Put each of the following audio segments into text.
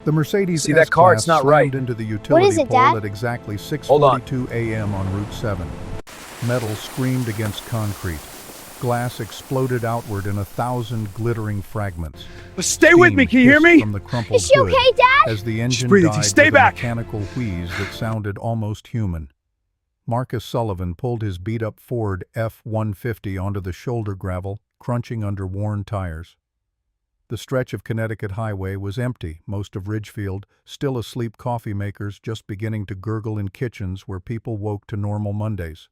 The Mercedes See that car? S-Class It's not slammed right. into the What is utility it, pole Dad? at exactly Hold on. 6:42 a.m. on Route 7. Metal screamed against concrete. Glass exploded outward in 1,000 glittering fragments. But stay with me, Steam can you hear hissed me? from the crumpled Is she hood okay, Dad? as the engine breathing. died Stay with back. a mechanical wheeze that sounded almost human. Marcus Sullivan pulled his beat-up Ford F-150 onto the shoulder gravel, crunching under worn tires. The stretch of Connecticut highway was empty, most of Ridgefield, still asleep coffee makers just beginning to gurgle in kitchens where people woke to normal Mondays.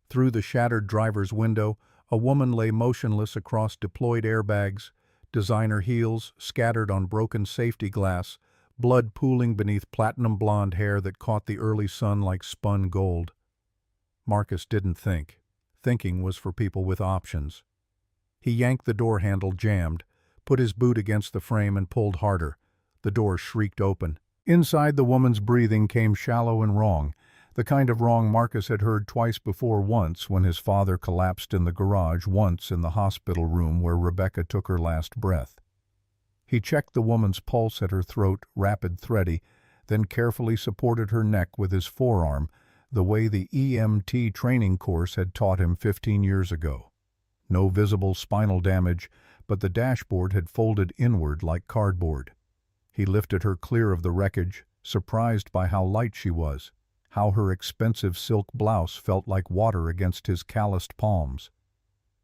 Through the shattered driver's window, a woman lay motionless across deployed airbags, designer heels scattered on broken safety glass, blood pooling beneath platinum blonde hair that caught the early sun like spun gold. Marcus didn't think. Thinking was for people with options. He yanked the door handle jammed, put his boot against the frame and pulled harder. The door shrieked open. Inside, the woman's breathing came shallow and wrong, the kind of wrong Marcus had heard twice before, once when his father collapsed in the garage, once in the hospital room where Rebecca took her last breath. He checked the woman's pulse at her throat, rapid, thready, then carefully supported her neck with his forearm, the way the EMT training course had taught him 15 years ago. No visible spinal damage, but the dashboard had folded inward like cardboard. He lifted her clear of the wreckage, surprised by how light she was, how her expensive silk blouse felt like water against his calloused palms.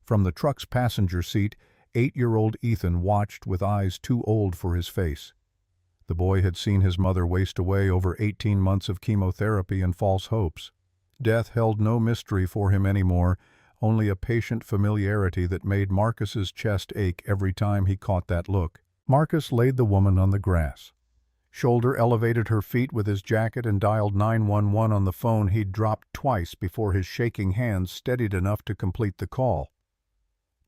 From the truck's passenger seat, 8-year-old Ethan watched with eyes too old for his face. The boy had seen his mother waste away over 18 months of chemotherapy and false hopes. Death held no mystery for him anymore, only a patient familiarity that made Marcus's chest ache every time he caught that look. Marcus laid the woman on the grass. Shoulder elevated her feet with his jacket and dialed 911 on the phone he'd dropped twice before his shaking hands steadied enough to complete the call.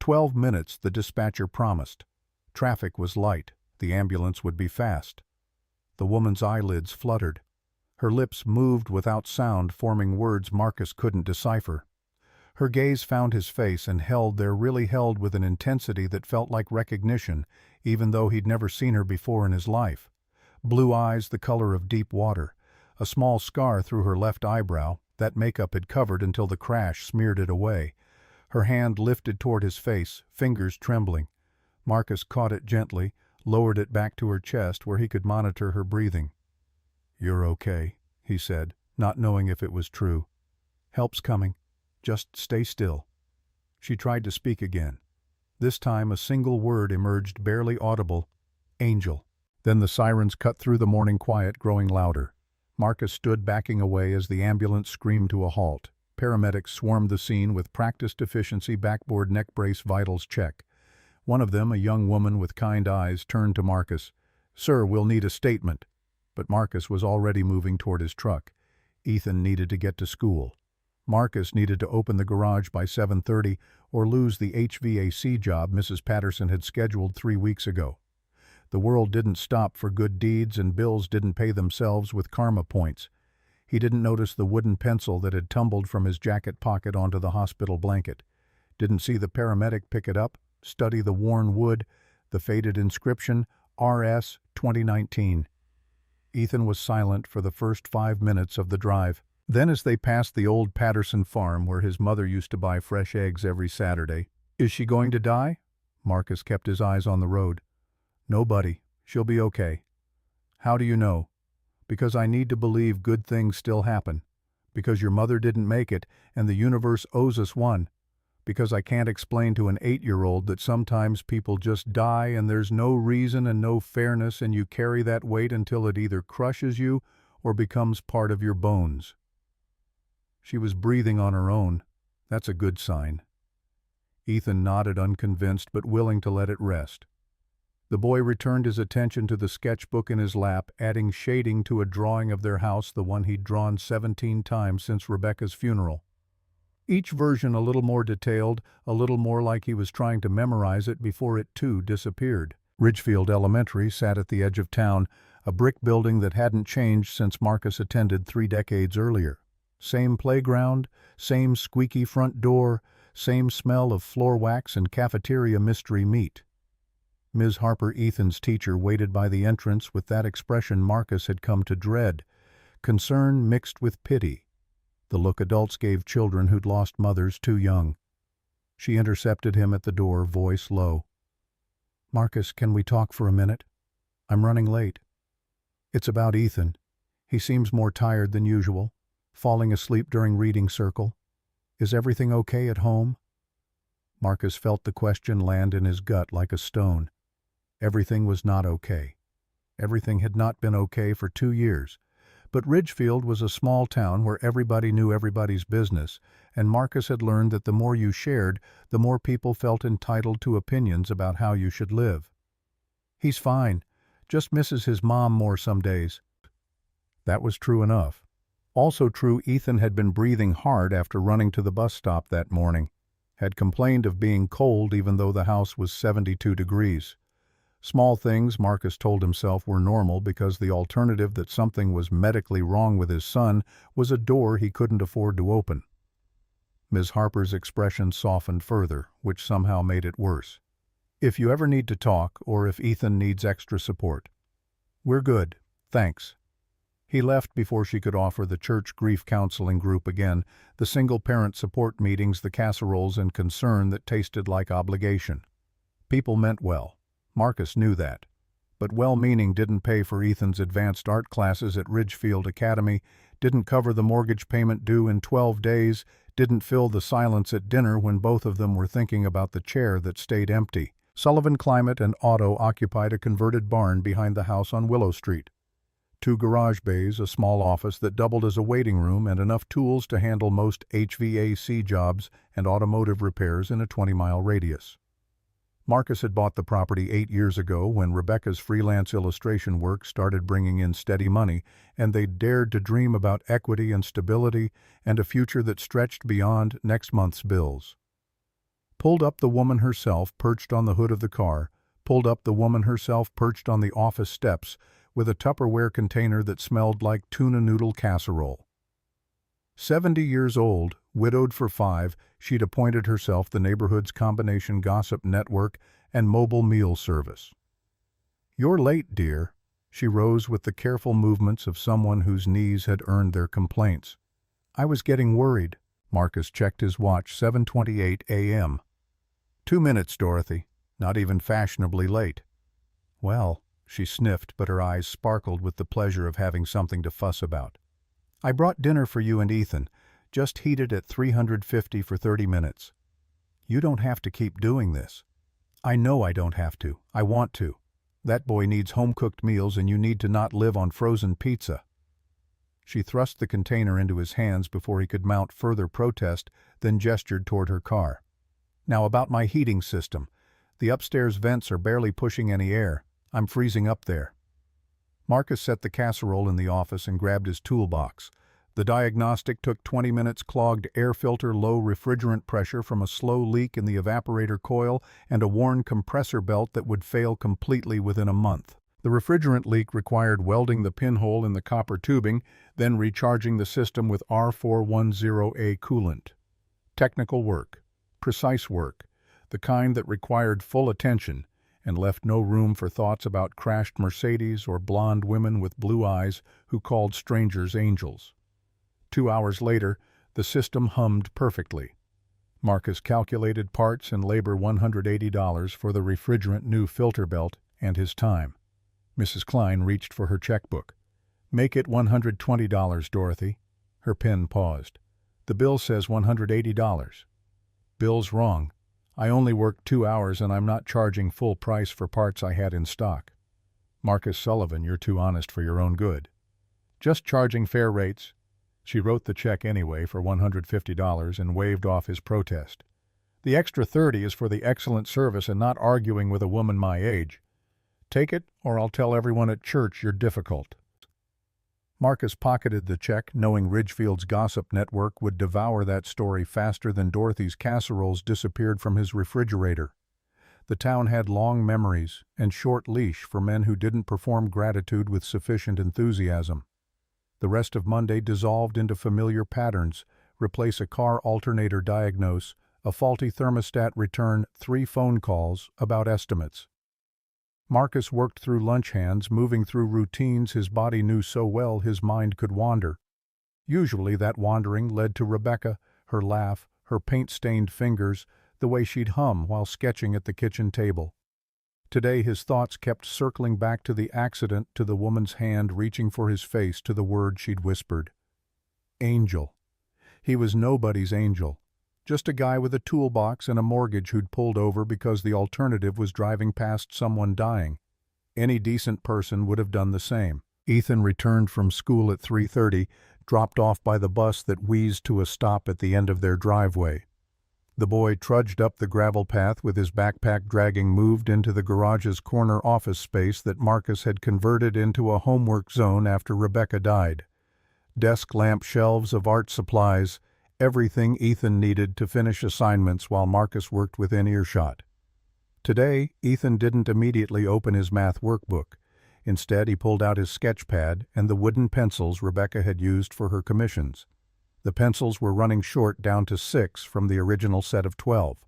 12 minutes, the dispatcher promised. Traffic was light. The ambulance would be fast. The woman's eyelids fluttered. Her lips moved without sound, forming words Marcus couldn't decipher. Her gaze found his face and really held with an intensity that felt like recognition, even though he'd never seen her before in his life. Blue eyes the color of deep water, a small scar through her left eyebrow that makeup had covered until the crash smeared it away. Her hand lifted toward his face, fingers trembling. Marcus caught it gently, lowered it back to her chest where he could monitor her breathing. "You're okay," he said, not knowing if it was true. "Help's coming. Just stay still." She tried to speak again. This time a single word emerged barely audible. "Angel." Then the sirens cut through the morning quiet, growing louder. Marcus stood backing away as the ambulance screamed to a halt. Paramedics swarmed the scene with practiced efficiency, backboard neck brace vitals check. One of them, a young woman with kind eyes, turned to Marcus. "Sir, we'll need a statement." But Marcus was already moving toward his truck. Ethan needed to get to school. Marcus needed to open the garage by 7:30 or lose the HVAC job Mrs. Patterson had scheduled 3 weeks ago. The world didn't stop for good deeds and bills didn't pay themselves with karma points. He didn't notice the wooden pencil that had tumbled from his jacket pocket onto the hospital blanket. Didn't see the paramedic pick it up, study the worn wood, the faded inscription, RS 2019. Ethan was silent for the first 5 minutes of the drive. Then as they passed the old Patterson farm where his mother used to buy fresh eggs every Saturday. "Is she going to die?" Marcus kept his eyes on the road. "Nobody. She'll be okay." "How do you know?" "Because I need to believe good things still happen. Because your mother didn't make it, and the universe owes us one. Because I can't explain to an 8-year-old that sometimes people just die and there's no reason and no fairness, and you carry that weight until it either crushes you or becomes part of your bones." She was breathing on her own. That's a good sign. Ethan nodded, unconvinced but willing to let it rest. The boy returned his attention to the sketchbook in his lap, adding shading to a drawing of their house, the one he'd drawn 17 times since Rebecca's funeral. Each version a little more detailed, a little more like he was trying to memorize it before it too disappeared. Ridgefield Elementary sat at the edge of town, a brick building that hadn't changed since Marcus attended 3 decades earlier. Same playground, same squeaky front door, same smell of floor wax and cafeteria mystery meat. Ms. Harper, Ethan's teacher, waited by the entrance with that expression Marcus had come to dread, concern mixed with pity, the look adults gave children who'd lost mothers too young. She intercepted him at the door, voice low. "Marcus, can we talk for a minute? I'm running late." "It's about Ethan. He seems more tired than usual, falling asleep during reading circle. Is everything okay at home?" Marcus felt the question land in his gut like a stone. Everything was not okay. Everything had not been okay for 2 years. But Ridgefield was a small town where everybody knew everybody's business, and Marcus had learned that the more you shared, the more people felt entitled to opinions about how you should live. "He's fine. Just misses his mom more some days." That was true enough. Also true, Ethan had been breathing hard after running to the bus stop that morning, had complained of being cold even though the house was 72 degrees. Small things, Marcus told himself, were normal because the alternative that something was medically wrong with his son was a door he couldn't afford to open. Ms. Harper's expression softened further, which somehow made it worse. "If you ever need to talk, or if Ethan needs extra support." "We're good, thanks." He left before she could offer the church grief counseling group again, the single-parent support meetings, the casseroles and concern that tasted like obligation. People meant well. Marcus knew that. But well-meaning didn't pay for Ethan's advanced art classes at Ridgefield Academy, didn't cover the mortgage payment due in 12 days, didn't fill the silence at dinner when both of them were thinking about the chair that stayed empty. Sullivan Climate and Auto occupied a converted barn behind the house on Willow Street. 2 garage bays, a small office that doubled as a waiting room, and enough tools to handle most HVAC jobs and automotive repairs in a 20-mile radius. Marcus had bought the property 8 years ago when Rebecca's freelance illustration work started bringing in steady money, and they dared to dream about equity and stability and a future that stretched beyond next month's bills. Pulled up, the woman herself perched on the hood of the car, pulled up, the woman herself perched on the office steps with a Tupperware container that smelled like tuna noodle casserole. 70 years old, widowed for 5, she'd appointed herself the neighborhood's combination gossip network and mobile meal service. "You're late, dear." She rose with the careful movements of someone whose knees had earned their complaints. "I was getting worried." Marcus checked his watch, 7:28 a.m. 2 minutes, Dorothy. Not even fashionably late." "Well," she sniffed, but her eyes sparkled with the pleasure of having something to fuss about. "I brought dinner for you and Ethan, just heated at 350 for 30 minutes. You don't have to keep doing this." "I know I don't have to. I want to. That boy needs home-cooked meals and you need to not live on frozen pizza." She thrust the container into his hands before he could mount further protest, then gestured toward her car. "Now about my heating system. The upstairs vents are barely pushing any air. I'm freezing up there." Marcus set the casserole in the office and grabbed his toolbox. The diagnostic took 20 minutes, clogged air filter, low refrigerant pressure from a slow leak in the evaporator coil, and a worn compressor belt that would fail completely within a month. The refrigerant leak required welding the pinhole in the copper tubing, then recharging the system with R410A coolant. Technical work, precise work, the kind that required full attention and left no room for thoughts about crashed Mercedes or blonde women with blue eyes who called strangers angels. 2 hours later, the system hummed perfectly. Marcus calculated parts and labor, $180 for the refrigerant new filter belt, and his time. Mrs. Klein reached for her checkbook. "Make it $120, Dorothy." Her pen paused. "The bill says $180. "Bill's wrong. I only worked 2 hours and I'm not charging full price for parts I had in stock." "Marcus Sullivan, you're too honest for your own good." "Just charging fair rates." She wrote the check anyway for $150 and waved off his protest. "The extra $30 is for the excellent service and not arguing with a woman my age. Take it, or I'll tell everyone at church you're difficult." Marcus pocketed the check, knowing Ridgefield's gossip network would devour that story faster than Dorothy's casseroles disappeared from his refrigerator. The town had long memories and short leash for men who didn't perform gratitude with sufficient enthusiasm. The rest of Monday dissolved into familiar patterns: replace a car alternator, diagnose a faulty thermostat, return 3 phone calls about estimates. Marcus worked through lunch hands, moving through routines his body knew so well his mind could wander. Usually that wandering led to Rebecca, her laugh, her paint-stained fingers, the way she'd hum while sketching at the kitchen table. Today his thoughts kept circling back to the accident, to the woman's hand reaching for his face, to the word she'd whispered. Angel. He was nobody's angel. Just a guy with a toolbox and a mortgage who'd pulled over because the alternative was driving past someone dying. Any decent person would have done the same. Ethan returned from school at 3:30, dropped off by the bus that wheezed to a stop at the end of their driveway. The boy trudged up the gravel path with his backpack dragging, moved into the garage's corner office space that Marcus had converted into a homework zone after Rebecca died. Desk lamp shelves of art supplies, everything Ethan needed to finish assignments while Marcus worked within earshot. Today, Ethan didn't immediately open his math workbook. Instead, he pulled out his sketch pad and the wooden pencils Rebecca had used for her commissions. The pencils were running short, down to 6 from the original set of 12.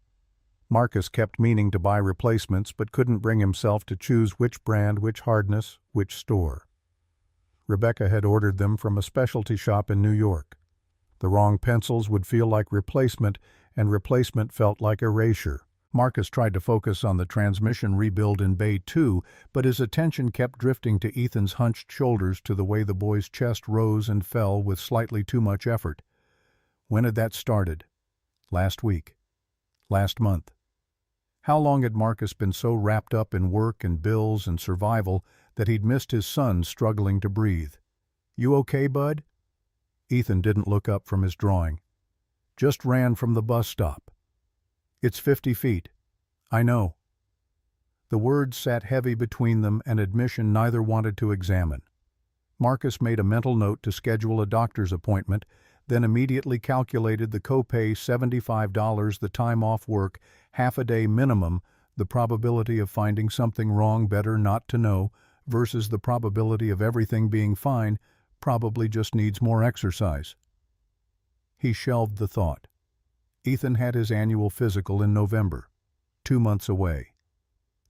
Marcus kept meaning to buy replacements but couldn't bring himself to choose which brand, which hardness, which store. Rebecca had ordered them from a specialty shop in New York. The wrong pencils would feel like replacement, and replacement felt like erasure. Marcus tried to focus on the transmission rebuild in Bay 2, but his attention kept drifting to Ethan's hunched shoulders, to the way the boy's chest rose and fell with slightly too much effort. When had that started? Last week? Last month? How long had Marcus been so wrapped up in work and bills and survival that he'd missed his son struggling to breathe? "You okay, bud?" Ethan didn't look up from his drawing. "Just ran from the bus stop." "It's 50 feet. I know." The words sat heavy between them, an admission neither wanted to examine. Marcus made a mental note to schedule a doctor's appointment, then immediately calculated the copay, $75, the time off work, half a day minimum, the probability of finding something wrong, better not to know, versus the probability of everything being fine, probably just needs more exercise. He shelved the thought. Ethan had his annual physical in November, 2 months away.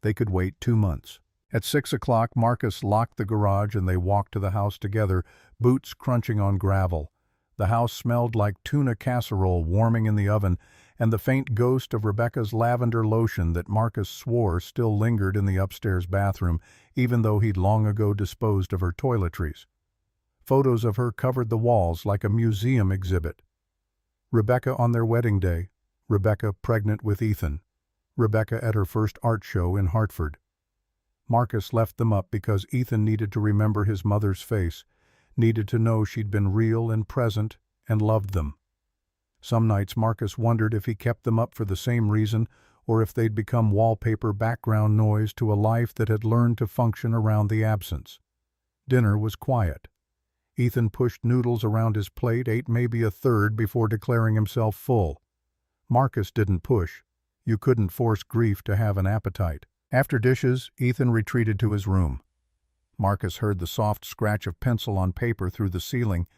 They could wait 2 months. At 6 o'clock, Marcus locked the garage and they walked to the house together, boots crunching on gravel. The house smelled like tuna casserole warming in the oven, and the faint ghost of Rebecca's lavender lotion that Marcus swore still lingered in the upstairs bathroom, even though he'd long ago disposed of her toiletries. Photos of her covered the walls like a museum exhibit. Rebecca on their wedding day, Rebecca pregnant with Ethan, Rebecca at her first art show in Hartford. Marcus left them up because Ethan needed to remember his mother's face, needed to know she'd been real and present and loved them. Some nights Marcus wondered if he kept them up for the same reason, or if they'd become wallpaper background noise to a life that had learned to function around the absence. Dinner was quiet. Ethan pushed noodles around his plate, ate maybe a third before declaring himself full. Marcus didn't push. You couldn't force grief to have an appetite. After dishes, Ethan retreated to his room. Marcus heard the soft scratch of pencil on paper through the ceiling,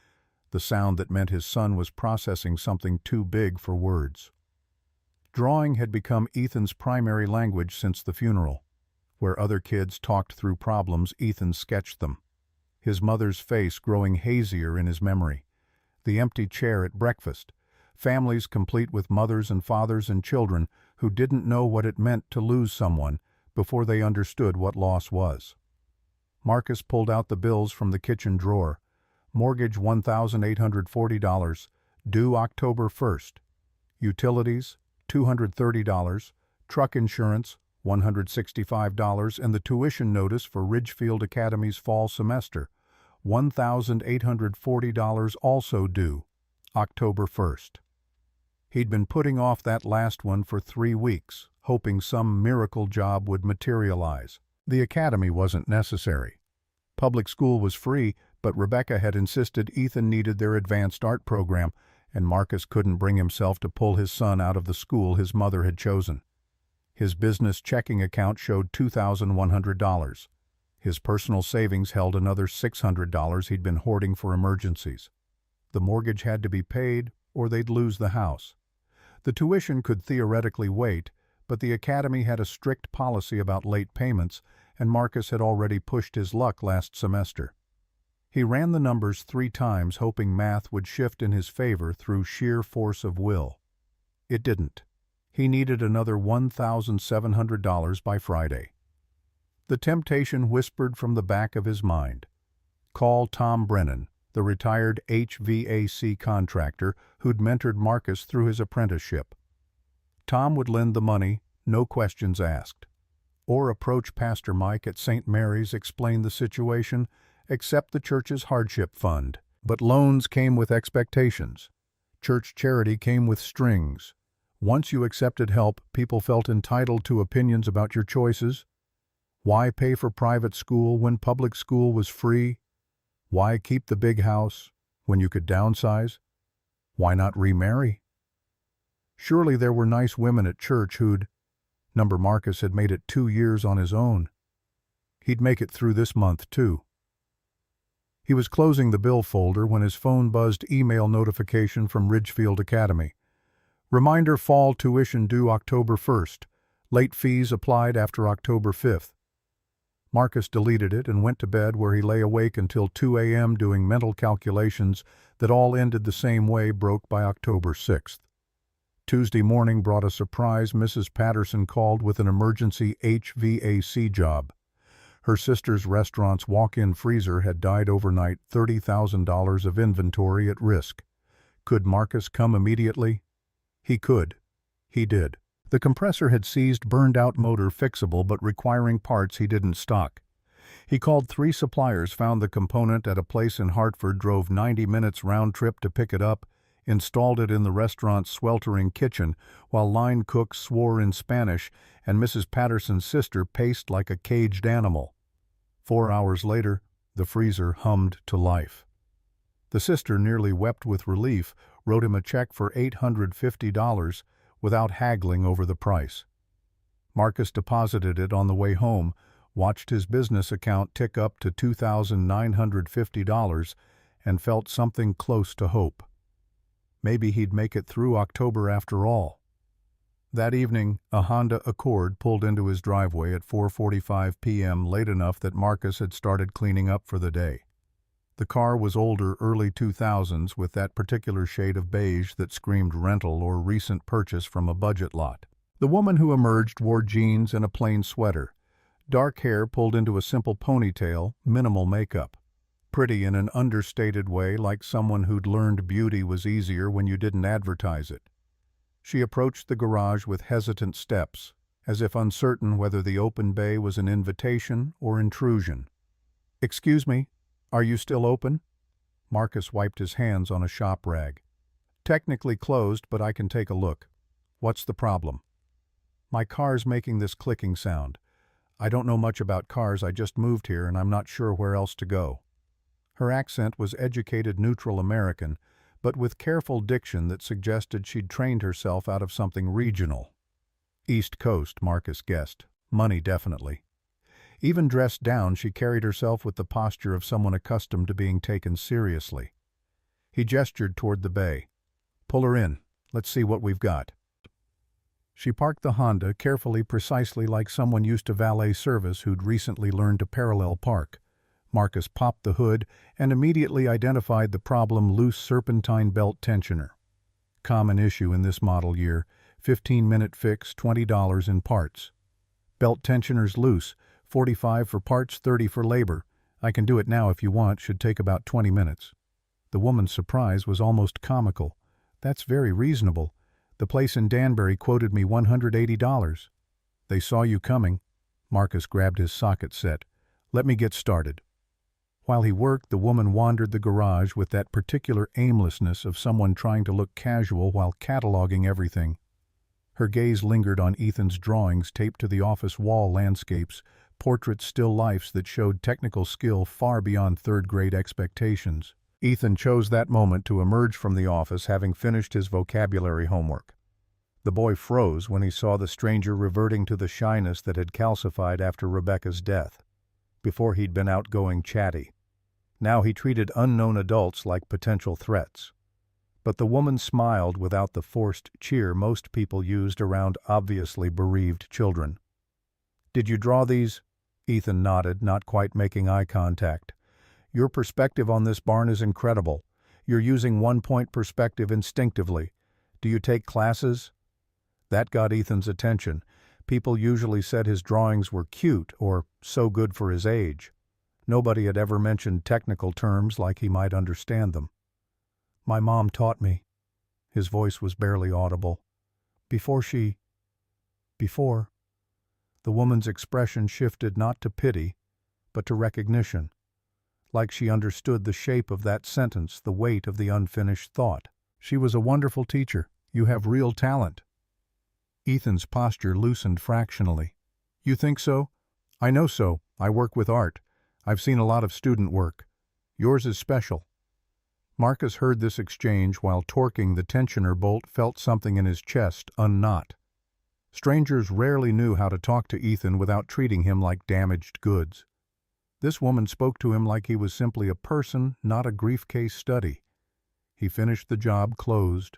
the sound that meant his son was processing something too big for words. Drawing had become Ethan's primary language since the funeral. Where other kids talked through problems, Ethan sketched them. His mother's face growing hazier in his memory. The empty chair at breakfast. Families complete with mothers and fathers and children who didn't know what it meant to lose someone before they understood what loss was. Marcus pulled out the bills from the kitchen drawer. Mortgage $1,840, due October 1st. Utilities, $230. Truck insurance, $165, and the tuition notice for Ridgefield Academy's fall semester, $1,840, also due October 1st. He'd been putting off that last one for 3 weeks, hoping some miracle job would materialize. The academy wasn't necessary. Public school was free, but Rebecca had insisted Ethan needed their advanced art program, and Marcus couldn't bring himself to pull his son out of the school his mother had chosen. His business checking account showed $2,100. His personal savings held another $600 he'd been hoarding for emergencies. The mortgage had to be paid, or they'd lose the house. The tuition could theoretically wait, but the academy had a strict policy about late payments, and Marcus had already pushed his luck last semester. He ran the numbers 3 times, hoping math would shift in his favor through sheer force of will. It didn't. He needed another $1,700 by Friday. The temptation whispered from the back of his mind. Call Tom Brennan, the retired HVAC contractor who'd mentored Marcus through his apprenticeship. Tom would lend the money, no questions asked. Or approach Pastor Mike at St. Mary's, explain the situation, accept the church's hardship fund. But loans came with expectations. Church charity came with strings. Once you accepted help, people felt entitled to opinions about your choices. Why pay for private school when public school was free? Why keep the big house when you could downsize? Why not remarry? Surely there were nice women at church who'd... Marcus had made it 2 years on his own. He'd make it through this month, too. He was closing the bill folder when his phone buzzed email notification from Ridgefield Academy. Reminder: fall tuition due October 1st. Late fees applied after October 5th. Marcus deleted it and went to bed, where he lay awake until 2 a.m. doing mental calculations that all ended the same way, broke by October 6th. Tuesday morning brought a surprise. Mrs. Patterson called with an emergency HVAC job. Her sister's restaurant's walk-in freezer had died overnight, $30,000 of inventory at risk. Could Marcus come immediately? He could. He did. The compressor had seized, burned-out motor, fixable but requiring parts he didn't stock. He called 3 suppliers, found the component at a place in Hartford, drove 90 minutes round trip to pick it up, installed it in the restaurant's sweltering kitchen, while line cooks swore in Spanish and Mrs. Patterson's sister paced like a caged animal. 4 hours later, the freezer hummed to life. The sister nearly wept with relief, wrote him a check for $850 without haggling over the price. Marcus deposited it on the way home, watched his business account tick up to $2,950, and felt something close to hope. Maybe he'd make it through October after all. That evening, a Honda Accord pulled into his driveway at 4:45 p.m., late enough that Marcus had started cleaning up for the day. The car was older, early 2000s, with that particular shade of beige that screamed rental or recent purchase from a budget lot. The woman who emerged wore jeans and a plain sweater. Dark hair pulled into a simple ponytail, minimal makeup. Pretty in an understated way, like someone who'd learned beauty was easier when you didn't advertise it. She approached the garage with hesitant steps, as if uncertain whether the open bay was an invitation or intrusion. "Excuse me, are you still open?" Marcus wiped his hands on a shop rag. "Technically closed, but I can take a look. What's the problem?" "My car's making this clicking sound. I don't know much about cars, I just moved here and I'm not sure where else to go." Her accent was educated neutral American, but with careful diction that suggested she'd trained herself out of something regional. East Coast, Marcus guessed. Money, definitely. Even dressed down, she carried herself with the posture of someone accustomed to being taken seriously. He gestured toward the bay. "Pull her in. Let's see what we've got." She parked the Honda carefully, precisely like someone used to valet service who'd recently learned to parallel park. Marcus popped the hood and immediately identified the problem: loose serpentine belt tensioner. Common issue in this model year, 15-minute fix, $20 in parts. "Belt tensioner's loose, $45 for parts, $30 for labor. I can do it now if you want, should take about 20 minutes. The woman's surprise was almost comical. "That's very reasonable. The place in Danbury quoted me $180. "They saw you coming." Marcus grabbed his socket set. "Let me get started." While he worked, the woman wandered the garage with that particular aimlessness of someone trying to look casual while cataloging everything. Her gaze lingered on Ethan's drawings taped to the office wall: landscapes, portraits, still lifes that showed technical skill far beyond third-grade expectations. Ethan chose that moment to emerge from the office, having finished his vocabulary homework. The boy froze when he saw the stranger reverting to the shyness that had calcified after Rebecca's death. Before he'd been outgoing, chatty. Now he treated unknown adults like potential threats. But the woman smiled without the forced cheer most people used around obviously bereaved children. "Did you draw these?" Ethan nodded, not quite making eye contact. Your perspective on this barn is incredible. You're using one-point perspective instinctively. Do you take classes? That got Ethan's attention. People usually said his drawings were cute or so good for his age. Nobody had ever mentioned technical terms like he might understand them. My mom taught me. His voice was barely audible. Before. The woman's expression shifted not to pity, but to recognition, like she understood the shape of that sentence, the weight of the unfinished thought. She was a wonderful teacher. You have real talent. Ethan's posture loosened fractionally. You think so? I know so. I work with art. I've seen a lot of student work. Yours is special. Marcus heard this exchange while torquing the tensioner bolt, felt something in his chest unknot. Strangers rarely knew how to talk to Ethan without treating him like damaged goods. This woman spoke to him like he was simply a person, not a grief case study. He finished the job, closed.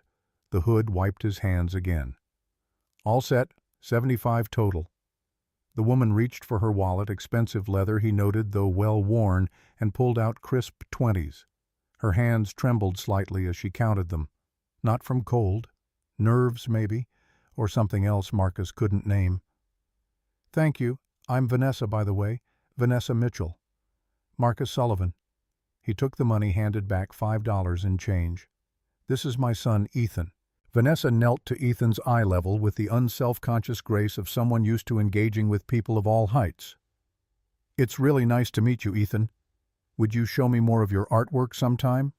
The hood wiped his hands again. All set, 75 total. The woman reached for her wallet, expensive leather, he noted, though well worn, and pulled out crisp 20s. Her hands trembled slightly as she counted them. Not from cold. Nerves, maybe, or something else Marcus couldn't name. Thank you. I'm Vanessa, by the way. Vanessa Mitchell. Marcus Sullivan. He took the money, handed back $5 in change. This is my son, Ethan. Vanessa knelt to Ethan's eye level with the unself-conscious grace of someone used to engaging with people of all heights. It's really nice to meet you, Ethan. Would you show me more of your artwork sometime?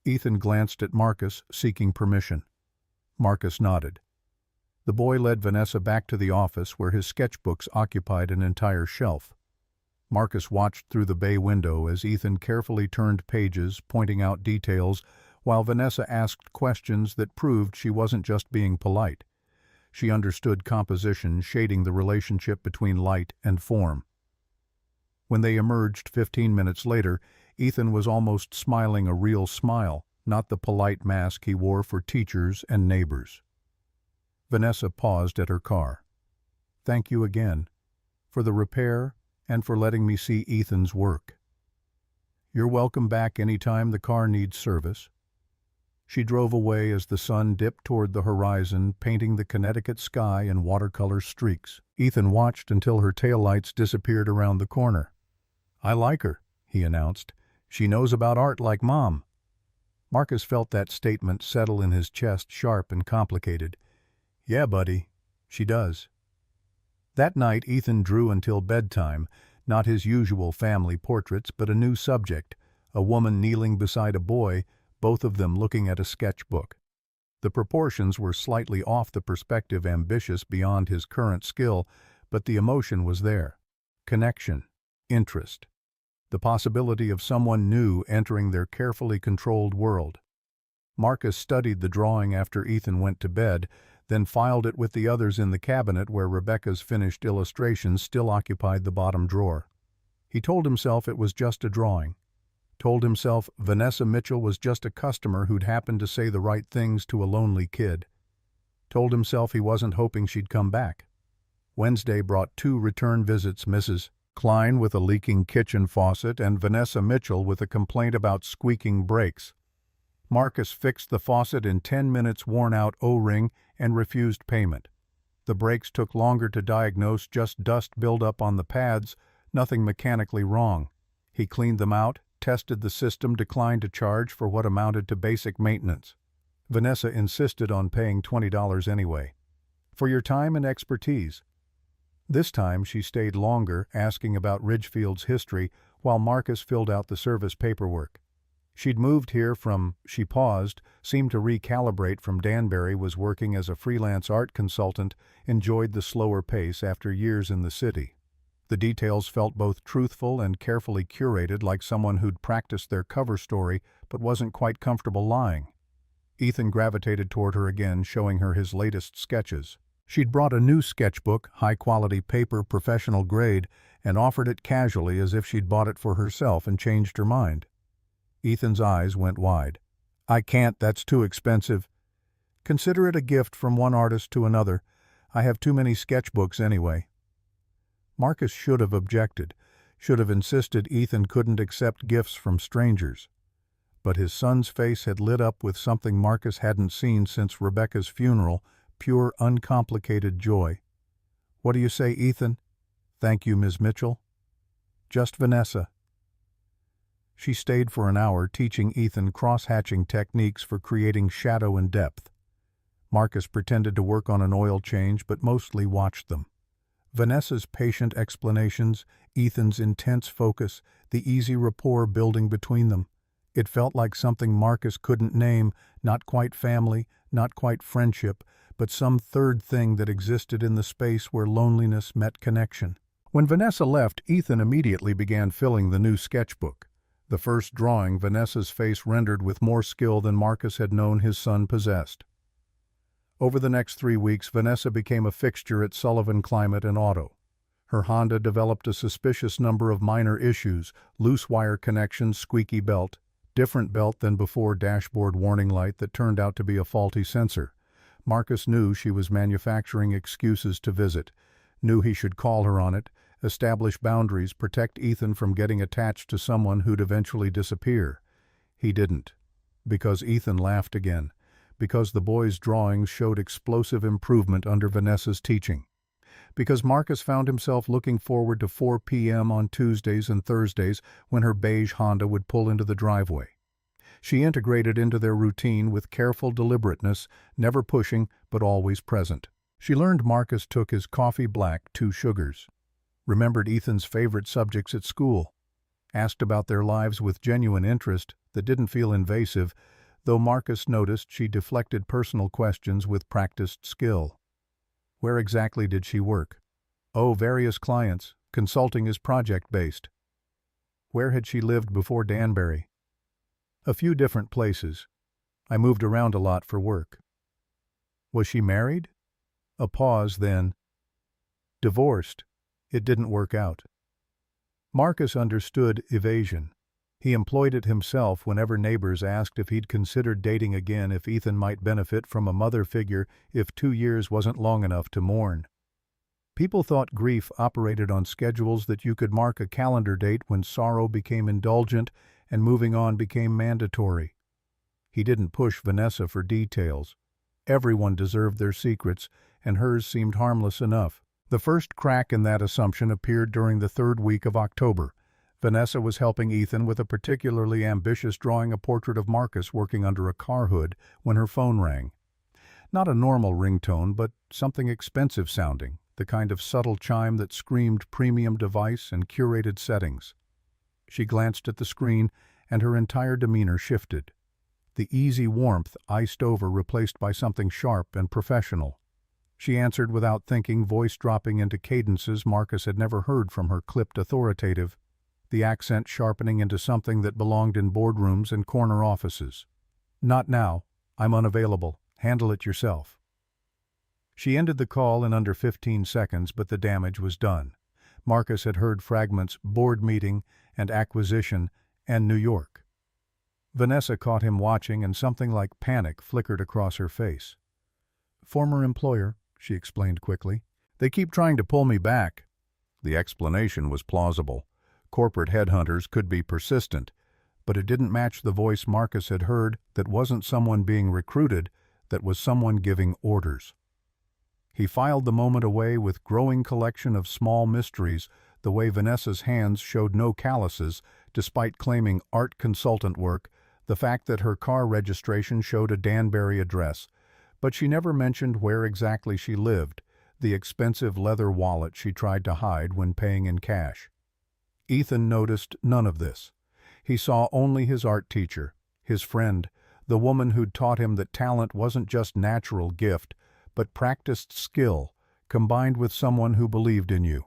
Ethan glanced at Marcus, seeking permission. Marcus nodded. The boy led Vanessa back to the office where his sketchbooks occupied an entire shelf. Marcus watched through the bay window as Ethan carefully turned pages, pointing out details, while Vanessa asked questions that proved she wasn't just being polite. She understood composition, shading the relationship between light and form. When they emerged 15 minutes later, Ethan was almost smiling a real smile, not the polite mask he wore for teachers and neighbors. Vanessa paused at her car. Thank you again, for the repair and for letting me see Ethan's work. You're welcome back anytime the car needs service. She drove away as the sun dipped toward the horizon, painting the Connecticut sky in watercolor streaks. Ethan watched until her taillights disappeared around the corner. I like her, he announced. She knows about art like Mom. Marcus felt that statement settle in his chest, sharp and complicated. Yeah, buddy, she does. That night Ethan drew until bedtime, not his usual family portraits, but a new subject, a woman kneeling beside a boy, both of them looking at a sketchbook. The proportions were slightly off, the perspective ambitious beyond his current skill, but the emotion was there. Connection, interest, the possibility of someone new entering their carefully controlled world. Marcus studied the drawing after Ethan went to bed, then filed it with the others in the cabinet where Rebecca's finished illustrations still occupied the bottom drawer. He told himself it was just a drawing. Told himself Vanessa Mitchell was just a customer who'd happened to say the right things to a lonely kid. Told himself he wasn't hoping she'd come back. Wednesday brought 2 return visits, Mrs. Klein with a leaking kitchen faucet and Vanessa Mitchell with a complaint about squeaking brakes. Marcus fixed the faucet in 10 minutes, worn-out O-ring, and refused payment. The brakes took longer to diagnose, just dust buildup on the pads, nothing mechanically wrong. He cleaned them out, tested the system, declined to charge for what amounted to basic maintenance. Vanessa insisted on paying $20 anyway. For your time and expertise. This time she stayed longer, asking about Ridgefield's history, while Marcus filled out the service paperwork. She'd moved here from, she paused, seemed to recalibrate from Danbury, was working as a freelance art consultant, enjoyed the slower pace after years in the city. The details felt both truthful and carefully curated, like someone who'd practiced their cover story but wasn't quite comfortable lying. Ethan gravitated toward her again, showing her his latest sketches. She'd brought a new sketchbook, high-quality paper, professional grade, and offered it casually as if she'd bought it for herself and changed her mind. Ethan's eyes went wide. I can't, that's too expensive. Consider it a gift from one artist to another. I have too many sketchbooks anyway. Marcus should have objected, should have insisted Ethan couldn't accept gifts from strangers. But his son's face had lit up with something Marcus hadn't seen since Rebecca's funeral, pure, uncomplicated joy. "What do you say, Ethan?" "Thank you, Ms. Mitchell." "Just Vanessa." She stayed for an hour teaching Ethan cross-hatching techniques for creating shadow and depth. Marcus pretended to work on an oil change but mostly watched them. Vanessa's patient explanations, Ethan's intense focus, the easy rapport building between them. It felt like something Marcus couldn't name, not quite family, not quite friendship, but some third thing that existed in the space where loneliness met connection. When Vanessa left, Ethan immediately began filling the new sketchbook. The first drawing, Vanessa's face rendered with more skill than Marcus had known his son possessed. Over the next 3 weeks, Vanessa became a fixture at Sullivan Climate and Auto. Her Honda developed a suspicious number of minor issues: loose wire connections, squeaky belt, different belt than before, dashboard warning light that turned out to be a faulty sensor. Marcus knew she was manufacturing excuses to visit, knew he should call her on it, establish boundaries, protect Ethan from getting attached to someone who'd eventually disappear. He didn't. Because Ethan laughed again. Because the boy's drawings showed explosive improvement under Vanessa's teaching. Because Marcus found himself looking forward to 4 p.m. on Tuesdays and Thursdays when her beige Honda would pull into the driveway. She integrated into their routine with careful deliberateness, never pushing but always present. She learned Marcus took his coffee black, 2 sugars. Remembered Ethan's favorite subjects at school. Asked about their lives with genuine interest that didn't feel invasive, though Marcus noticed she deflected personal questions with practiced skill. Where exactly did she work? Oh, various clients. Consulting is project-based. Where had she lived before Danbury? A few different places. I moved around a lot for work. Was she married? A pause, then. Divorced. It didn't work out. Marcus understood evasion. He employed it himself whenever neighbors asked if he'd considered dating again, if Ethan might benefit from a mother figure, if 2 years wasn't long enough to mourn. People thought grief operated on schedules, that you could mark a calendar date when sorrow became indulgent and moving on became mandatory. He didn't push Vanessa for details. Everyone deserved their secrets, and hers seemed harmless enough. The first crack in that assumption appeared during the 3rd week of October. Vanessa was helping Ethan with a particularly ambitious drawing, a portrait of Marcus working under a car hood, when her phone rang. Not a normal ringtone, but something expensive sounding, the kind of subtle chime that screamed premium device and curated settings. She glanced at the screen, and her entire demeanor shifted. The easy warmth iced over, replaced by something sharp and professional. She answered without thinking, voice dropping into cadences Marcus had never heard from her, clipped, authoritative, the accent sharpening into something that belonged in boardrooms and corner offices. "Not now. I'm unavailable. Handle it yourself." She ended the call in under 15 seconds, but the damage was done. Marcus had heard fragments: board meeting and acquisition and New York. Vanessa caught him watching, and something like panic flickered across her face. "Former employer," she explained quickly. "They keep trying to pull me back." The explanation was plausible. Corporate headhunters could be persistent, but it didn't match the voice Marcus had heard. That wasn't someone being recruited, that was someone giving orders. He filed the moment away with growing collection of small mysteries, the way Vanessa's hands showed no calluses, despite claiming art consultant work, the fact that her car registration showed a Danbury address, but she never mentioned where exactly she lived, the expensive leather wallet she tried to hide when paying in cash. Ethan noticed none of this. He saw only his art teacher, his friend, the woman who'd taught him that talent wasn't just natural gift, but practiced skill, combined with someone who believed in you.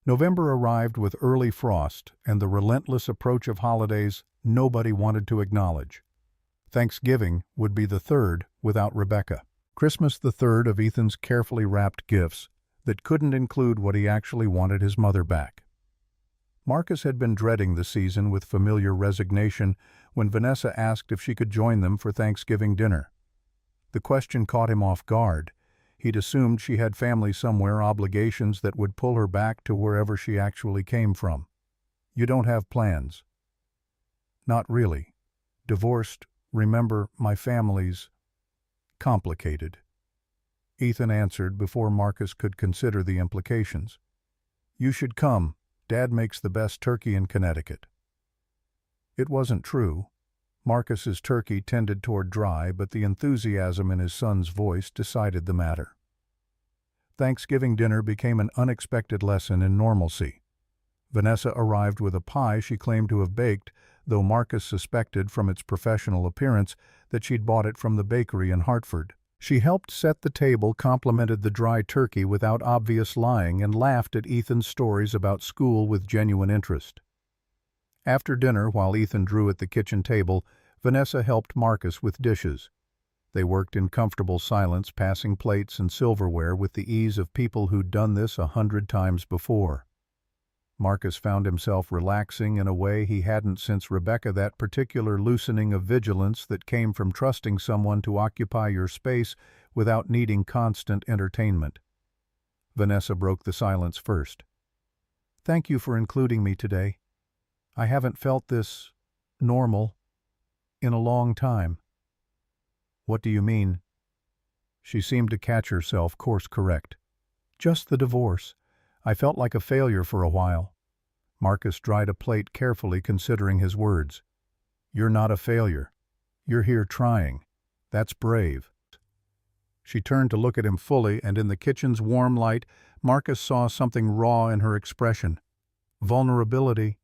November arrived with early frost and the relentless approach of holidays nobody wanted to acknowledge. Thanksgiving would be the 3rd without Rebecca. Christmas the 3rd of Ethan's carefully wrapped gifts that couldn't include what he actually wanted: his mother back. Marcus had been dreading the season with familiar resignation when Vanessa asked if she could join them for Thanksgiving dinner. The question caught him off guard. He'd assumed she had family somewhere, obligations that would pull her back to wherever she actually came from. "You don't have plans?" "Not really. Divorced, remember, my family's complicated," Ethan answered before Marcus could consider the implications. "You should come. Dad makes the best turkey in Connecticut." It wasn't true. Marcus's turkey tended toward dry, but the enthusiasm in his son's voice decided the matter. Thanksgiving dinner became an unexpected lesson in normalcy. Vanessa arrived with a pie she claimed to have baked, though Marcus suspected from its professional appearance that she'd bought it from the bakery in Hartford. She helped set the table, complimented the dry turkey without obvious lying, and laughed at Ethan's stories about school with genuine interest. After dinner, while Ethan drew at the kitchen table, Vanessa helped Marcus with dishes. They worked in comfortable silence, passing plates and silverware with the ease of people who'd done this 100 times before. Marcus found himself relaxing in a way he hadn't since Rebecca, that particular loosening of vigilance that came from trusting someone to occupy your space without needing constant entertainment. Vanessa broke the silence first. "Thank you for including me today. I haven't felt this normal in a long time." "What do you mean?" She seemed to catch herself, course correct. "Just the divorce. I felt like a failure for a while." Marcus dried a plate carefully, considering his words. "You're not a failure. You're here trying. That's brave." She turned to look at him fully, and in the kitchen's warm light, Marcus saw something raw in her expression. Vulnerability.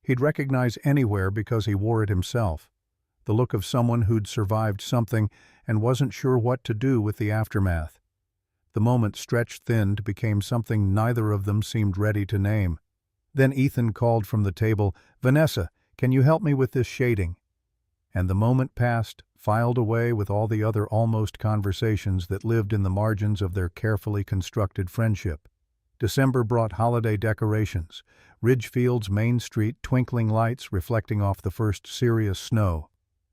He'd recognize anywhere because he wore it himself. The look of someone who'd survived something and wasn't sure what to do with the aftermath. The moment stretched thin, became something neither of them seemed ready to name. Then Ethan called from the table, "Vanessa, can you help me with this shading?" And the moment passed, filed away with all the other almost conversations that lived in the margins of their carefully constructed friendship. December brought holiday decorations, Ridgefield's Main Street twinkling lights reflecting off the first serious snow.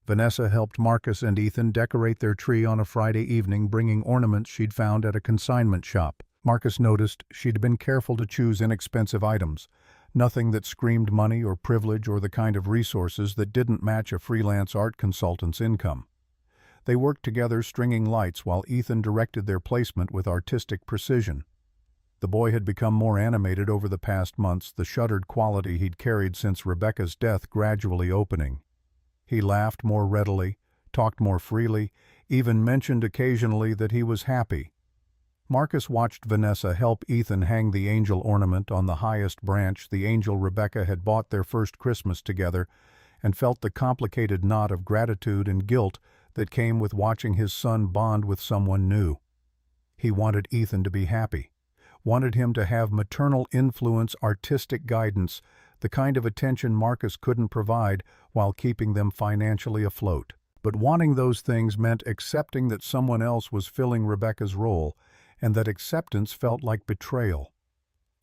Vanessa helped Marcus and Ethan decorate their tree on a Friday evening, bringing ornaments she'd found at a consignment shop. Marcus noticed she'd been careful to choose inexpensive items, nothing that screamed money or privilege or the kind of resources that didn't match a freelance art consultant's income. They worked together stringing lights while Ethan directed their placement with artistic precision. The boy had become more animated over the past months, the shuttered quality he'd carried since Rebecca's death gradually opening. He laughed more readily, talked more freely, even mentioned occasionally that he was happy. Marcus watched Vanessa help Ethan hang the angel ornament on the highest branch, the angel Rebecca had bought their first Christmas together, and felt the complicated knot of gratitude and guilt that came with watching his son bond with someone new. He wanted Ethan to be happy, wanted him to have maternal influence, artistic guidance, the kind of attention Marcus couldn't provide while keeping them financially afloat. But wanting those things meant accepting that someone else was filling Rebecca's role, and that acceptance felt like betrayal.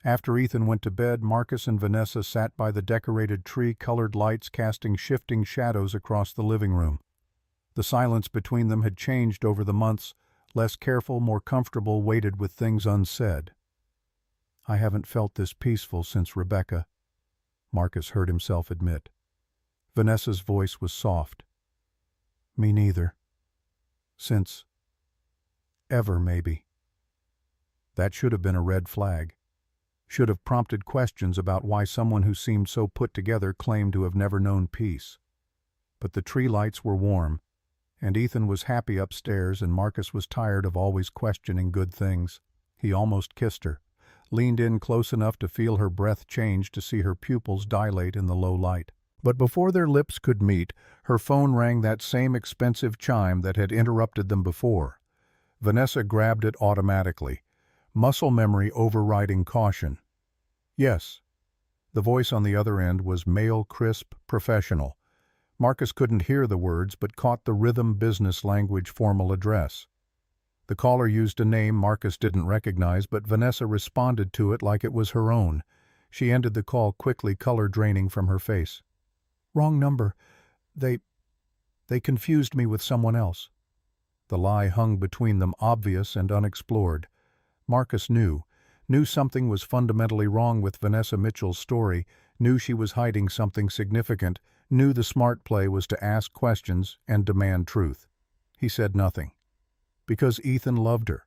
After Ethan went to bed, Marcus and Vanessa sat by the decorated tree, colored lights casting shifting shadows across the living room. The silence between them had changed over the months, less careful, more comfortable, weighted with things unsaid. "I haven't felt this peaceful since Rebecca," Marcus heard himself admit. Vanessa's voice was soft. "Me neither. Since ever, maybe." That should have been a red flag. Should have prompted questions about why someone who seemed so put together claimed to have never known peace. But the tree lights were warm, and Ethan was happy upstairs, and Marcus was tired of always questioning good things. He almost kissed her, leaned in close enough to feel her breath change, to see her pupils dilate in the low light. But before their lips could meet, her phone rang, that same expensive chime that had interrupted them before. Vanessa grabbed it automatically, muscle memory overriding caution. "Yes." The voice on the other end was male, crisp, professional. Marcus couldn't hear the words, but caught the rhythm, business language, formal address. The caller used a name Marcus didn't recognize, but Vanessa responded to it like it was her own. She ended the call quickly, color draining from her face. "Wrong number. They confused me with someone else." the lie hung between them, obvious and unexplored. Marcus knew something was fundamentally wrong with Vanessa Mitchell's story, knew she was hiding something significant, knew the smart play was to ask questions and demand truth. He said nothing. Because Ethan loved her.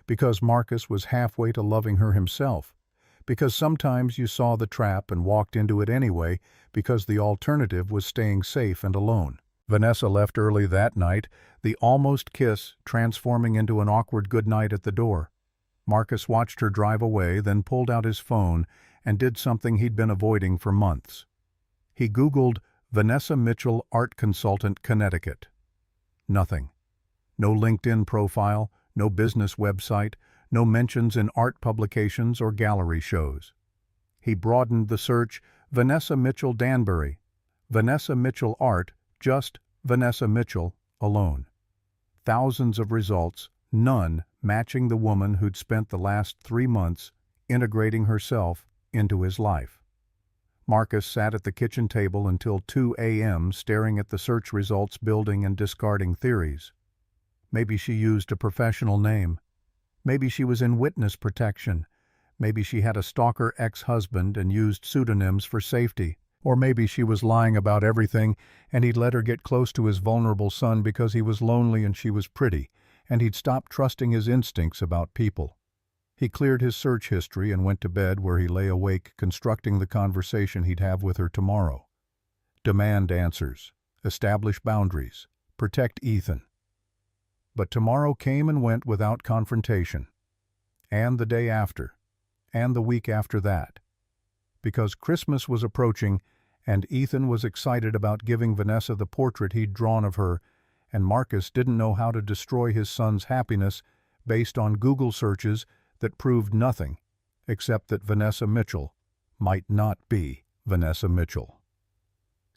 Because Marcus was halfway to loving her himself. Because sometimes you saw the trap and walked into it anyway, because the alternative was staying safe and alone. Vanessa left early that night, the almost kiss transforming into an awkward goodnight at the door. Marcus watched her drive away, then pulled out his phone and did something he'd been avoiding for months. He Googled Vanessa Mitchell Art Consultant, Connecticut. Nothing. No LinkedIn profile, no business website, no mentions in art publications or gallery shows. He broadened the search, Vanessa Mitchell Danbury, Vanessa Mitchell Art, just Vanessa Mitchell alone. Thousands of results, none matching the woman who'd spent the last 3 months integrating herself into his life. Marcus sat at the kitchen table until 2 a.m. staring at the search results, building and discarding theories. Maybe she used a professional name. Maybe she was in witness protection. Maybe she had a stalker ex-husband and used pseudonyms for safety. Or maybe she was lying about everything and he'd let her get close to his vulnerable son because he was lonely and she was pretty, and he'd stopped trusting his instincts about people. He cleared his search history and went to bed, where he lay awake constructing the conversation he'd have with her tomorrow. Demand answers. Establish boundaries. Protect Ethan. But tomorrow came and went without confrontation. And the day after. And the week after that. Because Christmas was approaching, and Ethan was excited about giving Vanessa the portrait he'd drawn of her, and Marcus didn't know how to destroy his son's happiness based on Google searches that proved nothing except that Vanessa Mitchell might not be Vanessa Mitchell.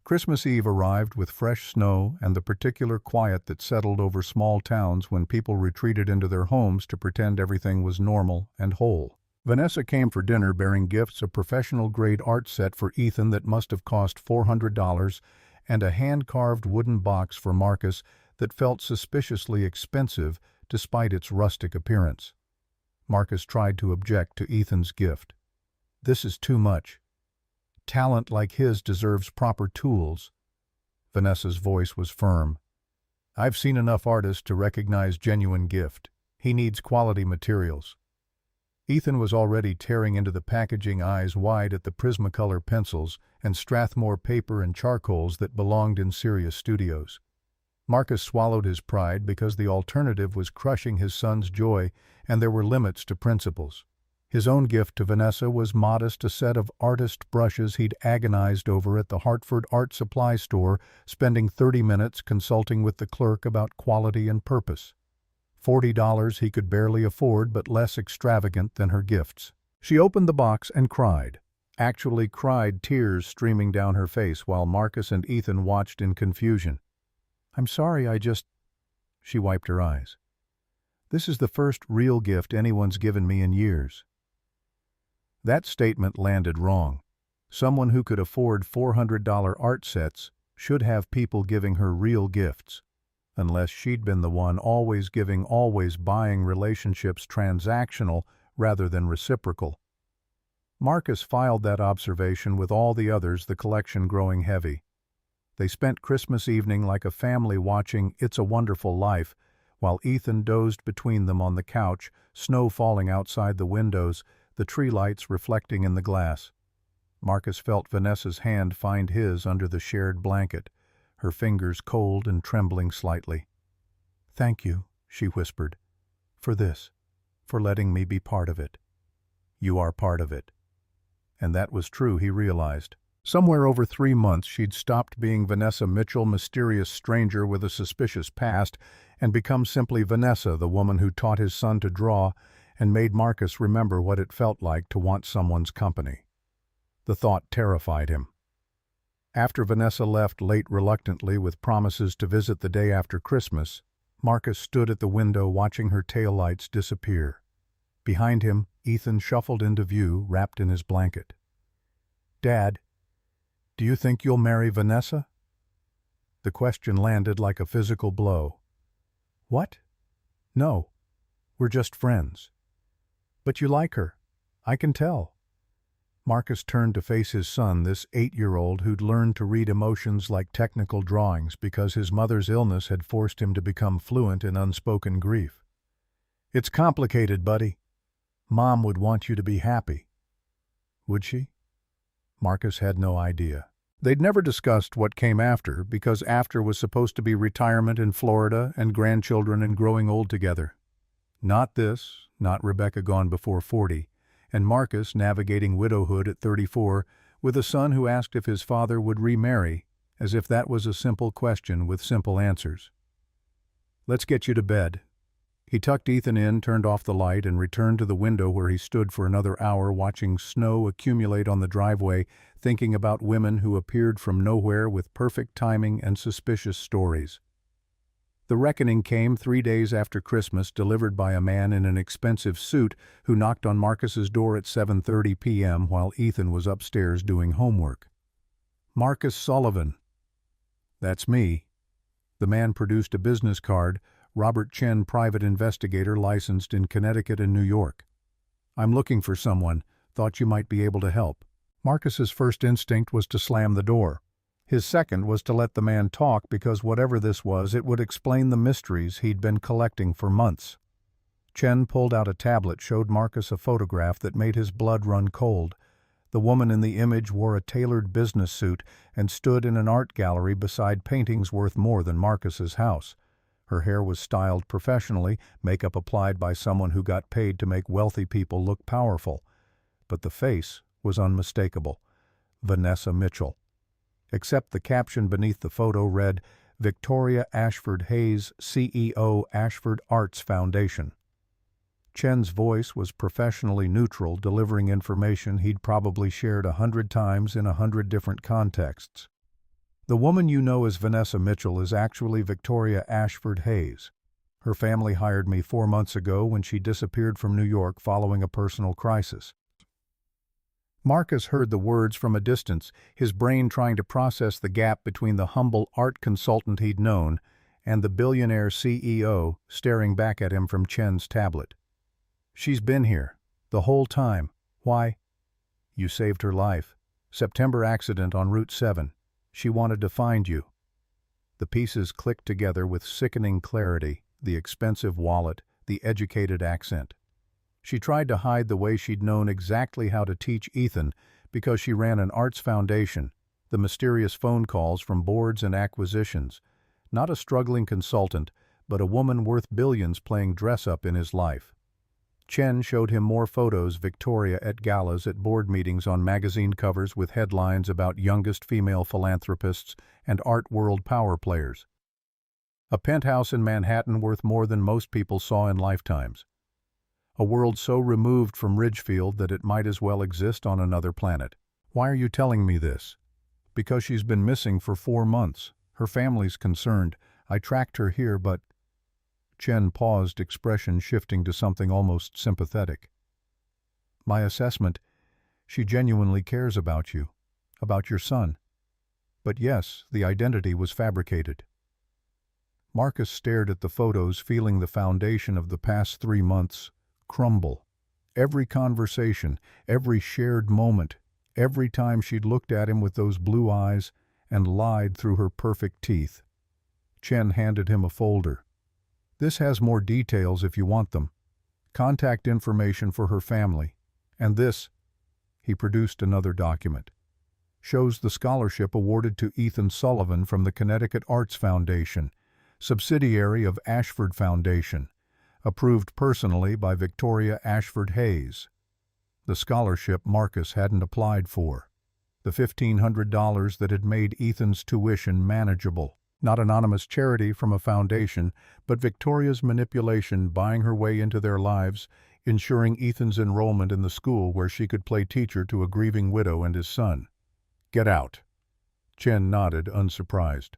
Christmas Eve arrived with fresh snow and the particular quiet that settled over small towns when people retreated into their homes to pretend everything was normal and whole. Vanessa came for dinner bearing gifts, a professional-grade art set for Ethan that must have cost $400, and a hand-carved wooden box for Marcus that felt suspiciously expensive despite its rustic appearance. Marcus tried to object to Ethan's gift. "This is too much. Talent like his deserves proper tools." Vanessa's voice was firm. "I've seen enough artists to recognize genuine gift. He needs quality materials." Ethan was already tearing into the packaging, eyes wide at the Prismacolor pencils and Strathmore paper and charcoals that belonged in serious studios. Marcus swallowed his pride because the alternative was crushing his son's joy, and there were limits to principles. His own gift to Vanessa was modest, a set of artist brushes he'd agonized over at the Hartford art supply store, spending 30 minutes consulting with the clerk about quality and purpose. $40 he could barely afford, but less extravagant than her gifts. She opened the box and cried. Actually cried, tears streaming down her face, while Marcus and Ethan watched in confusion. "I'm sorry, She wiped her eyes. "This is the first real gift anyone's given me in years." That statement landed wrong. Someone who could afford $400 art sets should have people giving her real gifts. Unless she'd been the one always giving, always buying, relationships transactional rather than reciprocal. Marcus filed that observation with all the others, the collection growing heavy. They spent Christmas evening like a family watching It's a Wonderful Life, while Ethan dozed between them on the couch, snow falling outside the windows, the tree lights reflecting in the glass. Marcus felt Vanessa's hand find his under the shared blanket, her fingers cold and trembling slightly. "Thank you," she whispered, "for this, for letting me be part of it." "You are part of it." And that was true, he realized. Somewhere over 3 months she'd stopped being Vanessa Mitchell, mysterious stranger with a suspicious past, and become simply Vanessa, the woman who taught his son to draw and made Marcus remember what it felt like to want someone's company. The thought terrified him. After Vanessa left late reluctantly with promises to visit the day after Christmas, Marcus stood at the window watching her taillights disappear. Behind him, Ethan shuffled into view, wrapped in his blanket. "Dad, do you think you'll marry Vanessa?" The question landed like a physical blow. "What?" No, we're just friends. But you like her. I can tell. Marcus turned to face his son, this 8-year-old who'd learned to read emotions like technical drawings because his mother's illness had forced him to become fluent in unspoken grief. It's complicated, buddy. Mom would want you to be happy. Would she? Marcus had no idea. They'd never discussed what came after, because after was supposed to be retirement in Florida and grandchildren and growing old together. Not this, not Rebecca gone before 40, and Marcus navigating widowhood at 34, with a son who asked if his father would remarry, as if that was a simple question with simple answers. Let's get you to bed. He tucked Ethan in, turned off the light, and returned to the window where he stood for another hour watching snow accumulate on the driveway, thinking about women who appeared from nowhere with perfect timing and suspicious stories. The reckoning came 3 days after Christmas, delivered by a man in an expensive suit who knocked on Marcus's door at 7:30 p.m. while Ethan was upstairs doing homework. Marcus Sullivan. That's me. The man produced a business card, Robert Chen, private investigator licensed in Connecticut and New York. I'm looking for someone. Thought you might be able to help. Marcus's first instinct was to slam the door. His second was to let the man talk because whatever this was, it would explain the mysteries he'd been collecting for months. Chen pulled out a tablet, showed Marcus a photograph that made his blood run cold. The woman in the image wore a tailored business suit and stood in an art gallery beside paintings worth more than Marcus's house. Her hair was styled professionally, makeup applied by someone who got paid to make wealthy people look powerful. But the face was unmistakable. Vanessa Mitchell. Except the caption beneath the photo read, Victoria Ashford-Hayes, CEO Ashford Arts Foundation. Chen's voice was professionally neutral, delivering information he'd probably shared 100 times in 100 different contexts. The woman you know as Vanessa Mitchell is actually Victoria Ashford-Hayes. Her family hired me 4 months ago when she disappeared from New York following a personal crisis. Marcus heard the words from a distance, his brain trying to process the gap between the humble art consultant he'd known and the billionaire CEO staring back at him from Chen's tablet. She's been here, the whole time. Why? You saved her life. September accident on Route 7. She wanted to find you. The pieces clicked together with sickening clarity, the expensive wallet, the educated accent. She tried to hide the way she'd known exactly how to teach Ethan because she ran an arts foundation, the mysterious phone calls from boards and acquisitions. Not a struggling consultant, but a woman worth billions playing dress-up in his life. Chen showed him more photos Victoria at galas, at board meetings, on magazine covers with headlines about youngest female philanthropists and art world power players. A penthouse in Manhattan worth more than most people saw in lifetimes. A world so removed from Ridgefield that it might as well exist on another planet. Why are you telling me this? Because she's been missing for 4 months. Her family's concerned. I tracked her here, but... Chen paused, expression shifting to something almost sympathetic. My assessment, she genuinely cares about you, about your son. But yes, the identity was fabricated. Marcus stared at the photos, feeling the foundation of the past 3 months crumble. Every conversation, every shared moment, every time she'd looked at him with those blue eyes and lied through her perfect teeth. Chen handed him a folder. This has more details if you want them. Contact information for her family. And this, he produced another document, shows the scholarship awarded to Ethan Sullivan from the Connecticut Arts Foundation, subsidiary of Ashford Foundation, approved personally by Victoria Ashford-Hayes. The scholarship Marcus hadn't applied for. The $1,500 that had made Ethan's tuition manageable. Not anonymous charity from a foundation, but Victoria's manipulation, buying her way into their lives, ensuring Ethan's enrollment in the school where she could play teacher to a grieving widow and his son. Get out. Chen nodded, unsurprised.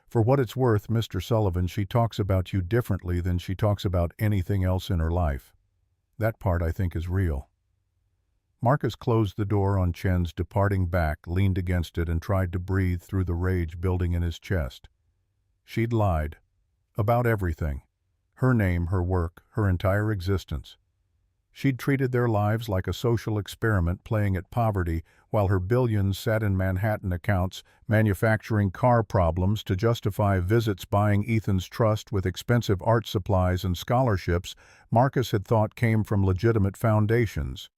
For what it's worth, Mr. Sullivan, she talks about you differently than she talks about anything else in her life. That part, I think, is real. Marcus closed the door on Chen's departing back, leaned against it, and tried to breathe through the rage building in his chest. She'd lied. About everything. Her name, her work, her entire existence. She'd treated their lives like a social experiment playing at poverty, while her billions sat in Manhattan accounts, manufacturing car problems to justify visits, buying Ethan's trust with expensive art supplies and scholarships Marcus had thought came from legitimate foundations.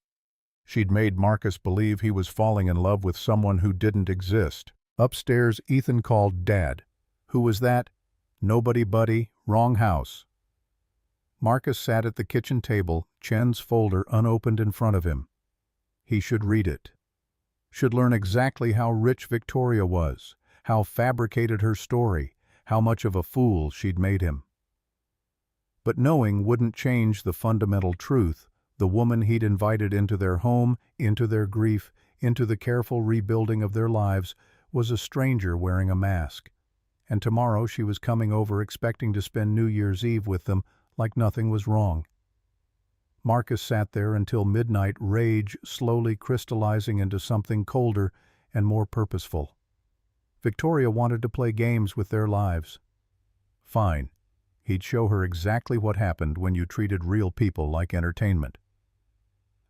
She'd made Marcus believe he was falling in love with someone who didn't exist. Upstairs, Ethan called Dad. Who was that? Nobody, buddy. Wrong house. Marcus sat at the kitchen table, Chen's folder unopened in front of him. He should read it. Should learn exactly how rich Victoria was, how fabricated her story, how much of a fool she'd made him. But knowing wouldn't change the fundamental truth. The woman he'd invited into their home, into their grief, into the careful rebuilding of their lives, was a stranger wearing a mask. And tomorrow she was coming over expecting to spend New Year's Eve with them, like nothing was wrong. Marcus sat there until midnight, rage slowly crystallizing into something colder and more purposeful. Victoria wanted to play games with their lives. Fine. He'd show her exactly what happened when you treated real people like entertainment.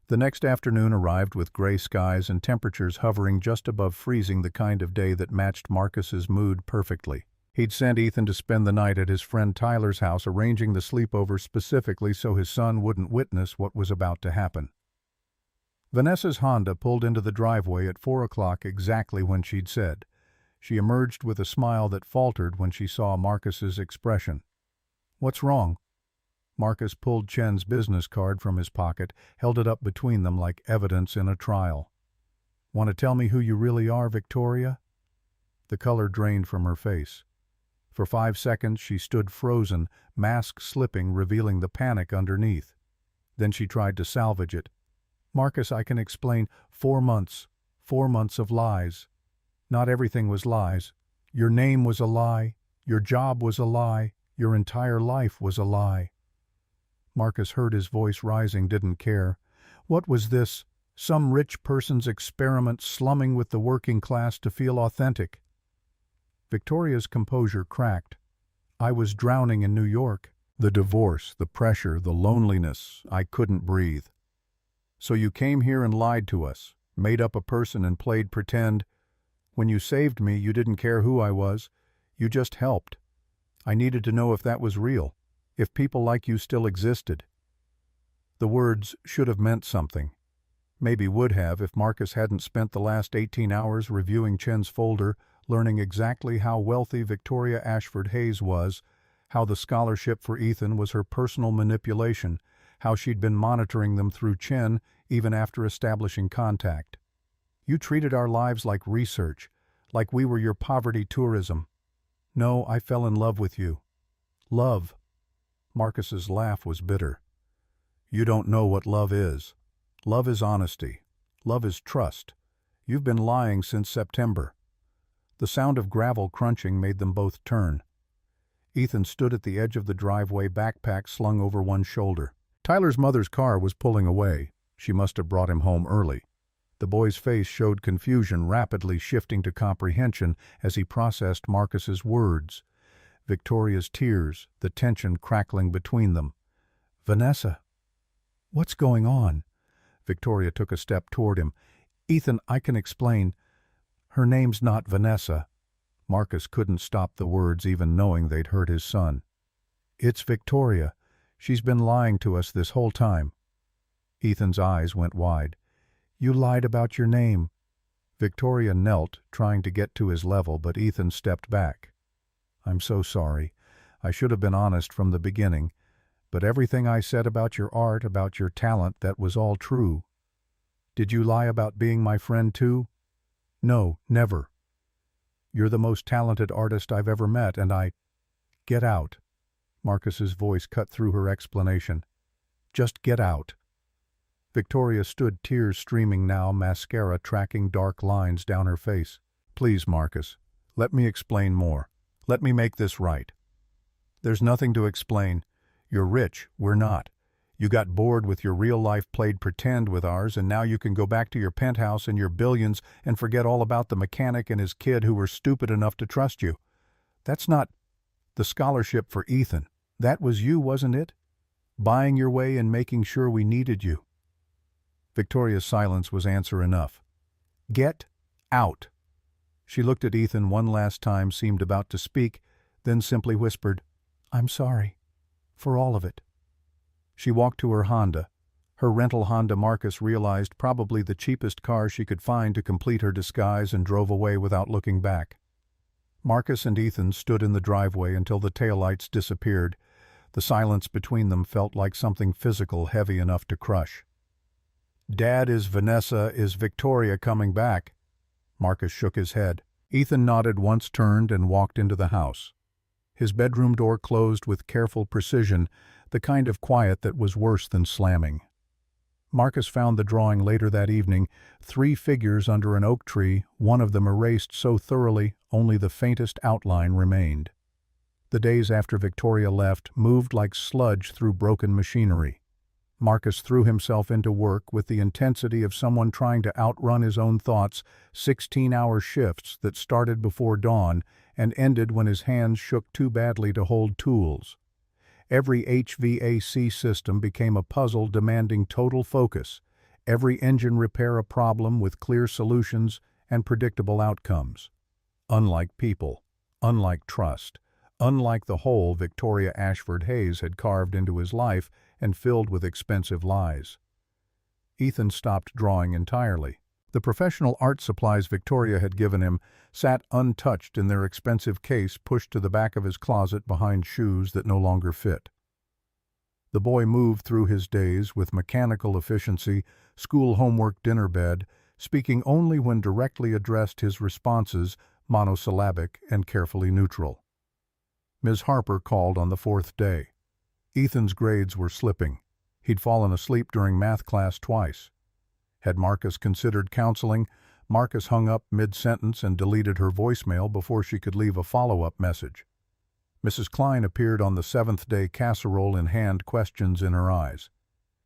The next afternoon arrived with gray skies and temperatures hovering just above freezing, the kind of day that matched Marcus's mood perfectly. He'd sent Ethan to spend the night at his friend Tyler's house, arranging the sleepover specifically so his son wouldn't witness what was about to happen. Vanessa's Honda pulled into the driveway at 4 o'clock, exactly when she'd said. She emerged with a smile that faltered when she saw Marcus's expression. "What's wrong?" Marcus pulled Chen's business card from his pocket, held it up between them like evidence in a trial. "Want to tell me who you really are, Victoria?" The color drained from her face. For 5 seconds she stood frozen, mask slipping, revealing the panic underneath. Then she tried to salvage it. "Marcus, I can explain. 4 months. 4 months of lies. Not everything was lies. Your name was a lie. Your job was a lie. Your entire life was a lie." Marcus heard his voice rising, didn't care. What was this? Some rich person's experiment, slumming with the working class to feel authentic? Victoria's composure cracked. "I was drowning in New York. The divorce, the pressure, the loneliness. I couldn't breathe. So you came here and lied to us, made up a person and played pretend. When you saved me, you didn't care who I was. You just helped. I needed to know if that was real, if people like you still existed." The words should have meant something. Maybe would have if Marcus hadn't spent the last 18 hours reviewing Chen's folder, learning exactly how wealthy Victoria Ashford-Hayes was, how the scholarship for Ethan was her personal manipulation, how she'd been monitoring them through Chen even after establishing contact. "You treated our lives like research, like we were your poverty tourism. No, I fell in love with you. Love." Marcus's laugh was bitter. "You don't know what love is. Love is honesty. Love is trust. You've been lying since September." The sound of gravel crunching made them both turn. Ethan stood at the edge of the driveway, backpack slung over one shoulder. Tyler's mother's car was pulling away. She must have brought him home early. The boy's face showed confusion, rapidly shifting to comprehension as he processed Marcus's words. Victoria's tears, the tension crackling between them. "Vanessa, what's going on?" Victoria took a step toward him. "Ethan, I can explain. Her name's not Vanessa." Marcus couldn't stop the words, even knowing they'd hurt his son. "It's Victoria. She's been lying to us this whole time." Ethan's eyes went wide. "You lied about your name." Victoria knelt, trying to get to his level, but Ethan stepped back. "I'm so sorry. I should have been honest from the beginning. But everything I said about your art, about your talent, that was all true." "Did you lie about being my friend too?" "No, never. You're the most talented artist I've ever met, and I—" "Get out." Marcus's voice cut through her explanation. "Just get out." Victoria stood, tears streaming now, mascara tracking dark lines down her face. "Please, Marcus, let me explain more. Let me make this right." "There's nothing to explain. You're rich, we're not. You got bored with your real life, played pretend with ours, and now you can go back to your penthouse and your billions and forget all about the mechanic and his kid who were stupid enough to trust you. That's not the scholarship for Ethan. That was you, wasn't it? Buying your way and making sure we needed you." Victoria's silence was answer enough. "Get out." She looked at Ethan one last time, seemed about to speak, then simply whispered, "I'm sorry. For all of it." She walked to her Honda. Her rental Honda Marcus realized probably the cheapest car she could find to complete her disguise and drove away without looking back. Marcus and Ethan stood in the driveway until the taillights disappeared. The silence between them felt like something physical heavy enough to crush. "Dad, is Victoria coming back?" Marcus shook his head. Ethan nodded once, turned, and walked into the house. His bedroom door closed with careful precision, the kind of quiet that was worse than slamming. Marcus found the drawing later that evening, 3 figures under an oak tree, one of them erased so thoroughly only the faintest outline remained. The days after Victoria left moved like sludge through broken machinery. Marcus threw himself into work with the intensity of someone trying to outrun his own thoughts, 16-hour shifts that started before dawn and ended when his hands shook too badly to hold tools. Every HVAC system became a puzzle demanding total focus, every engine repair a problem with clear solutions and predictable outcomes. Unlike people, unlike trust, unlike the hole Victoria Ashford-Hayes had carved into his life and filled with expensive lies. Ethan stopped drawing entirely. The professional art supplies Victoria had given him sat untouched in their expensive case pushed to the back of his closet behind shoes that no longer fit. The boy moved through his days with mechanical efficiency, school homework, dinner bed, speaking only when directly addressed, his responses monosyllabic and carefully neutral. Ms. Harper called on the 4th day. Ethan's grades were slipping. He'd fallen asleep during math class twice. Had Marcus considered counseling? Marcus hung up mid-sentence and deleted her voicemail before she could leave a follow-up message. Mrs. Klein appeared on the 7th day, casserole in hand, questions in her eyes.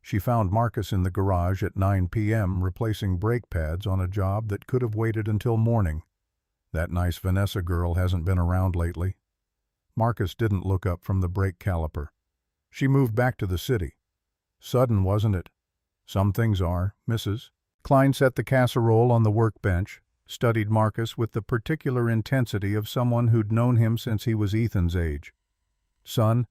She found Marcus in the garage at 9 p.m. replacing brake pads on a job that could have waited until morning. "That nice Vanessa girl hasn't been around lately." Marcus didn't look up from the brake caliper. "She moved back to the city." "Sudden, wasn't it?" "Some things are, Mrs." Klein set the casserole on the workbench, studied Marcus with the particular intensity of someone who'd known him since he was Ethan's age. "Son,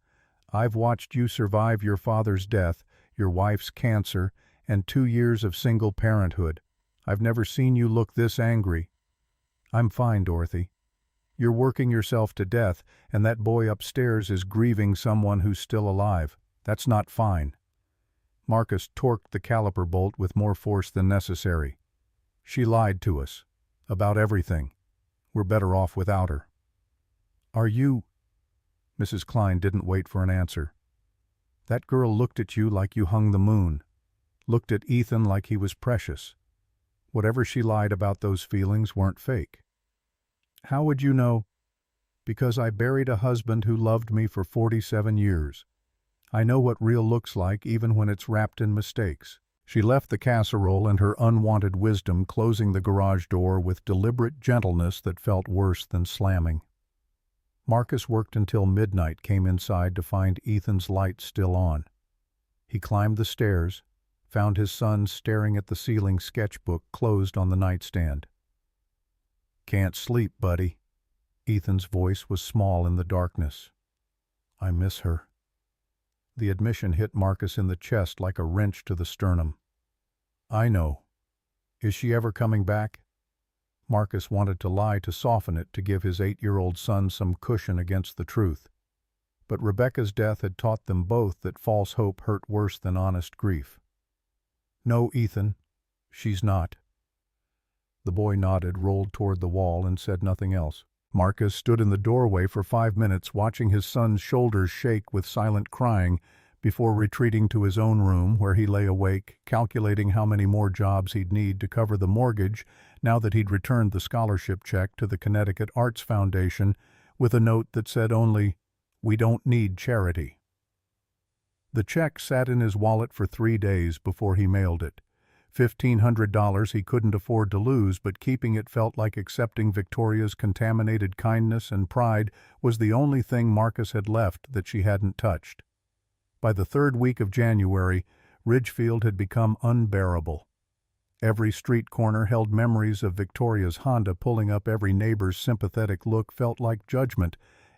I've watched you survive your father's death, your wife's cancer, and 2 years of single parenthood. I've never seen you look this angry." "I'm fine, Dorothy." "You're working yourself to death, and that boy upstairs is grieving someone who's still alive. That's not fine." Marcus torqued the caliper bolt with more force than necessary. "She lied to us. About everything. We're better off without her." "Are you—" Mrs. Klein didn't wait for an answer. "That girl looked at you like you hung the moon. Looked at Ethan like he was precious. Whatever she lied about, those feelings weren't fake." "How would you know?" "Because I buried a husband who loved me for 47 years. I know what real looks like even when it's wrapped in mistakes." She left the casserole and her unwanted wisdom, closing the garage door with deliberate gentleness that felt worse than slamming. Marcus worked until midnight, came inside to find Ethan's light still on. He climbed the stairs, found his son staring at the ceiling sketchbook closed on the nightstand. "Can't sleep, buddy." Ethan's voice was small in the darkness. "I miss her." The admission hit Marcus in the chest like a wrench to the sternum. "I know. Is she ever coming back?" Marcus wanted to lie to soften it, to give his 8-year-old son some cushion against the truth. But Rebecca's death had taught them both that false hope hurt worse than honest grief. "No, Ethan, she's not." The boy nodded, rolled toward the wall, and said nothing else. Marcus stood in the doorway for 5 minutes, watching his son's shoulders shake with silent crying, before retreating to his own room, where he lay awake, calculating how many more jobs he'd need to cover the mortgage now that he'd returned the scholarship check to the Connecticut Arts Foundation with a note that said only, "We don't need charity." The check sat in his wallet for 3 days before he mailed it. $1,500 he couldn't afford to lose, but keeping it felt like accepting Victoria's contaminated kindness and pride was the only thing Marcus had left that she hadn't touched. By the third week of January, Ridgefield had become unbearable. Every street corner held memories of Victoria's Honda pulling up, every neighbor's sympathetic look felt like judgment,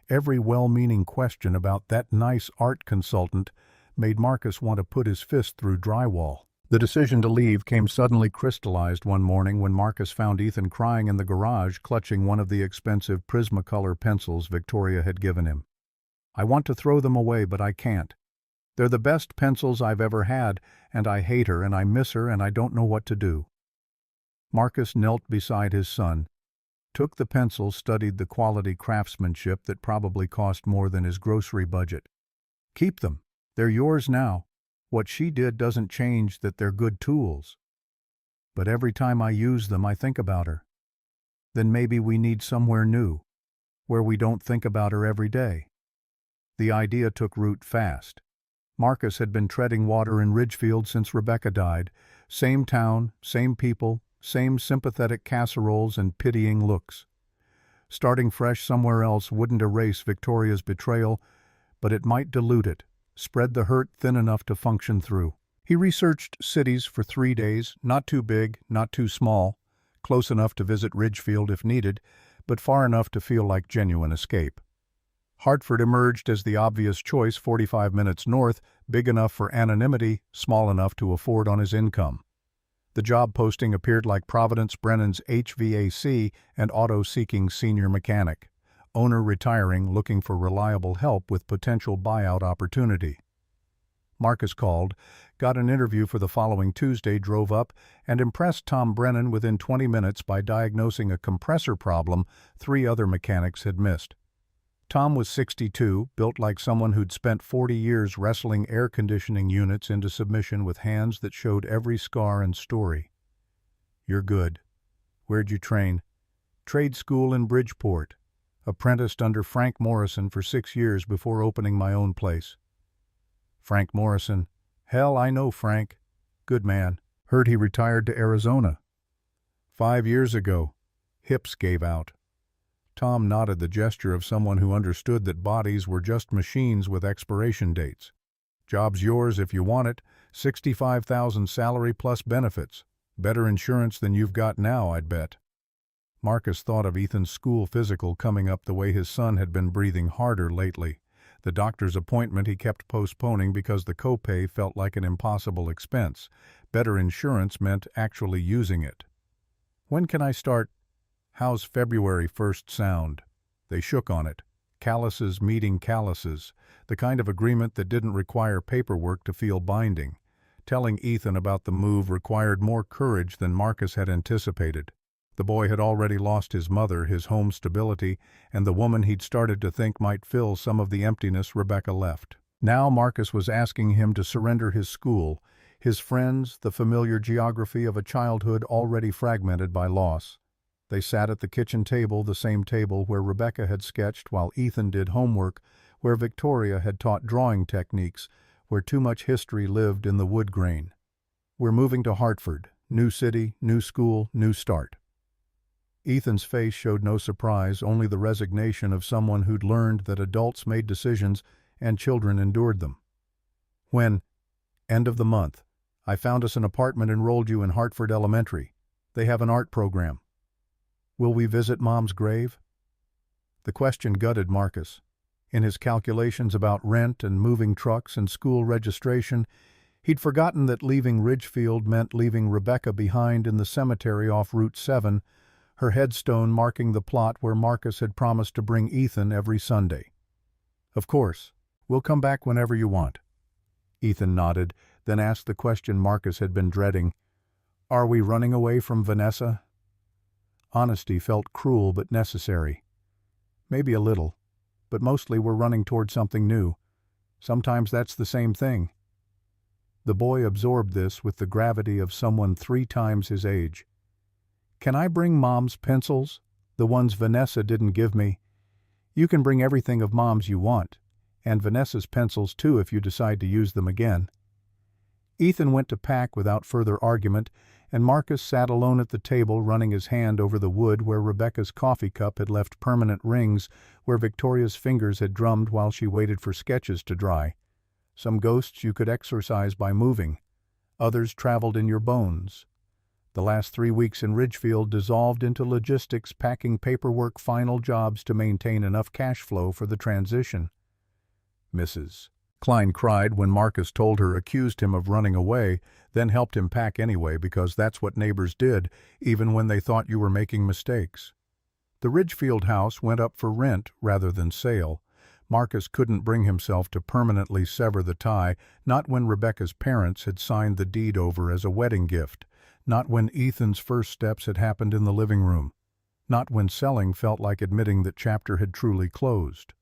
every well-meaning question about that nice art consultant made Marcus want to put his fist through drywall. The decision to leave came suddenly crystallized one morning when Marcus found Ethan crying in the garage, clutching one of the expensive Prismacolor pencils Victoria had given him. "I want to throw them away, but I can't. They're the best pencils I've ever had, and I hate her, and I miss her, and I don't know what to do." Marcus knelt beside his son, took the pencils, studied the quality craftsmanship that probably cost more than his grocery budget. "Keep them. They're yours now. What she did doesn't change that they're good tools. But every time I use them, I think about her. Then maybe we need somewhere new, where we don't think about her every day." The idea took root fast. Marcus had been treading water in Ridgefield since Rebecca died. Same town, same people, same sympathetic casseroles and pitying looks. Starting fresh somewhere else wouldn't erase Victoria's betrayal, but it might dilute it, spread the hurt thin enough to function through. He researched cities for 3 days, not too big, not too small, close enough to visit Ridgefield if needed, but far enough to feel like genuine escape. Hartford emerged as the obvious choice, 45 minutes north, big enough for anonymity, small enough to afford on his income. The job posting appeared like Providence Brennan's HVAC and auto-seeking senior mechanic. Owner retiring, looking for reliable help with potential buyout opportunity. Marcus called, got an interview for the following Tuesday, drove up, and impressed Tom Brennan within 20 minutes by diagnosing a compressor problem 3 other mechanics had missed. Tom was 62, built like someone who'd spent 40 years wrestling air conditioning units into submission with hands that showed every scar and story. "You're good. Where'd you train?" "Trade school in Bridgeport. Apprenticed under Frank Morrison for 6 years before opening my own place." "Frank Morrison. Hell, I know Frank. Good man. Heard he retired to Arizona." "5 years ago. Hips gave out." Tom nodded, the gesture of someone who understood that bodies were just machines with expiration dates. "Job's yours if you want it. 65,000 salary plus benefits. Better insurance than you've got now, I'd bet." Marcus thought of Ethan's school physical coming up, the way his son had been breathing harder lately. The doctor's appointment he kept postponing because the copay felt like an impossible expense. Better insurance meant actually using it. "When can I start? How's February 1st sound?" They shook on it. Calluses meeting calluses, the kind of agreement that didn't require paperwork to feel binding. Telling Ethan about the move required more courage than Marcus had anticipated. The boy had already lost his mother, his home stability, and the woman he'd started to think might fill some of the emptiness Rebecca left. Now Marcus was asking him to surrender his school, his friends, the familiar geography of a childhood already fragmented by loss. They sat at the kitchen table, the same table where Rebecca had sketched while Ethan did homework, where Victoria had taught drawing techniques, where too much history lived in the wood grain. "We're moving to Hartford. New city, new school, new start." Ethan's face showed no surprise, only the resignation of someone who'd learned that adults made decisions and children endured them. "When?" "End of the month. I found us an apartment, enrolled you in Hartford Elementary. They have an art program." "Will we visit Mom's grave?" The question gutted Marcus. In his calculations about rent and moving trucks and school registration, he'd forgotten that leaving Ridgefield meant leaving Rebecca behind in the cemetery off Route 7, her headstone marking the plot where Marcus had promised to bring Ethan every Sunday. "Of course. We'll come back whenever you want." Ethan nodded, then asked the question Marcus had been dreading. "Are we running away from Vanessa?" Honesty felt cruel but necessary. "Maybe a little, but mostly we're running toward something new. Sometimes that's the same thing." The boy absorbed this with the gravity of someone 3 times his age. "Can I bring Mom's pencils? The ones Vanessa didn't give me. You can bring everything of Mom's you want, and Vanessa's pencils too if you decide to use them again." Ethan went to pack without further argument, and Marcus sat alone at the table running his hand over the wood where Rebecca's coffee cup had left permanent rings, where Victoria's fingers had drummed while she waited for sketches to dry. Some ghosts you could exorcise by moving. Others traveled in your bones. The last 3 weeks in Ridgefield dissolved into logistics, packing paperwork, final jobs to maintain enough cash flow for the transition. Mrs. Klein cried when Marcus told her, accused him of running away, then helped him pack anyway because that's what neighbors did, even when they thought you were making mistakes. The Ridgefield house went up for rent rather than sale. Marcus couldn't bring himself to permanently sever the tie, not when Rebecca's parents had signed the deed over as a wedding gift, not when Ethan's first steps had happened in the living room, not when selling felt like admitting that chapter had truly closed.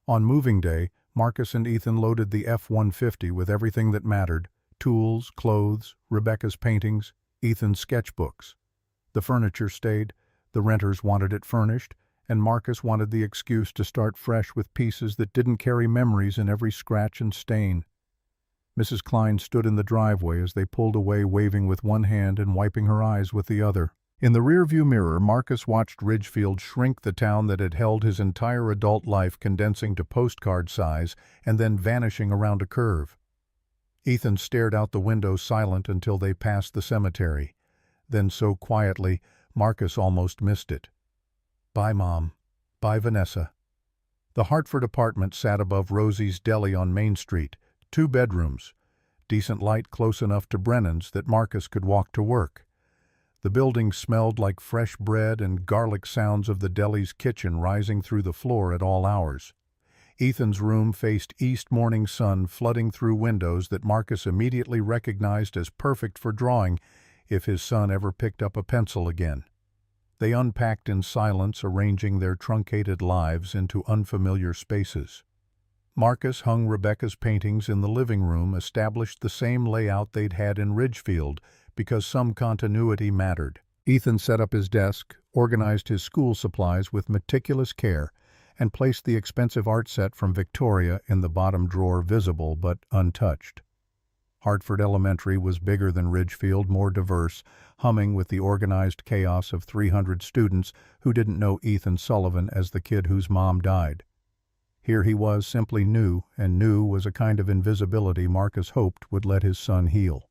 On moving day, Marcus and Ethan loaded the F-150 with everything that mattered: tools, clothes, Rebecca's paintings, Ethan's sketchbooks. The furniture stayed, the renters wanted it furnished, and Marcus wanted the excuse to start fresh with pieces that didn't carry memories in every scratch and stain. Mrs. Klein stood in the driveway as they pulled away, waving with one hand and wiping her eyes with the other. In the rearview mirror, Marcus watched Ridgefield shrink, the town that had held his entire adult life, condensing to postcard size and then vanishing around a curve. Ethan stared out the window, silent, until they passed the cemetery. Then, so quietly, Marcus almost missed it. "Bye, Mom. Bye, Vanessa." The Hartford apartment sat above Rosie's Deli on Main Street, 2 bedrooms, decent light close enough to Brennan's that Marcus could walk to work. The building smelled like fresh bread and garlic, sounds of the deli's kitchen rising through the floor at all hours. Ethan's room faced east, morning sun flooding through windows that Marcus immediately recognized as perfect for drawing if his son ever picked up a pencil again. They unpacked in silence, arranging their truncated lives into unfamiliar spaces. Marcus hung Rebecca's paintings in the living room, established the same layout they'd had in Ridgefield, because some continuity mattered. Ethan set up his desk, organized his school supplies with meticulous care, and placed the expensive art set from Victoria in the bottom drawer, visible but untouched. Hartford Elementary was bigger than Ridgefield, more diverse, humming with the organized chaos of 300 students who didn't know Ethan Sullivan as the kid whose mom died. Here he was, simply new, and new was a kind of invisibility Marcus hoped would let his son heal.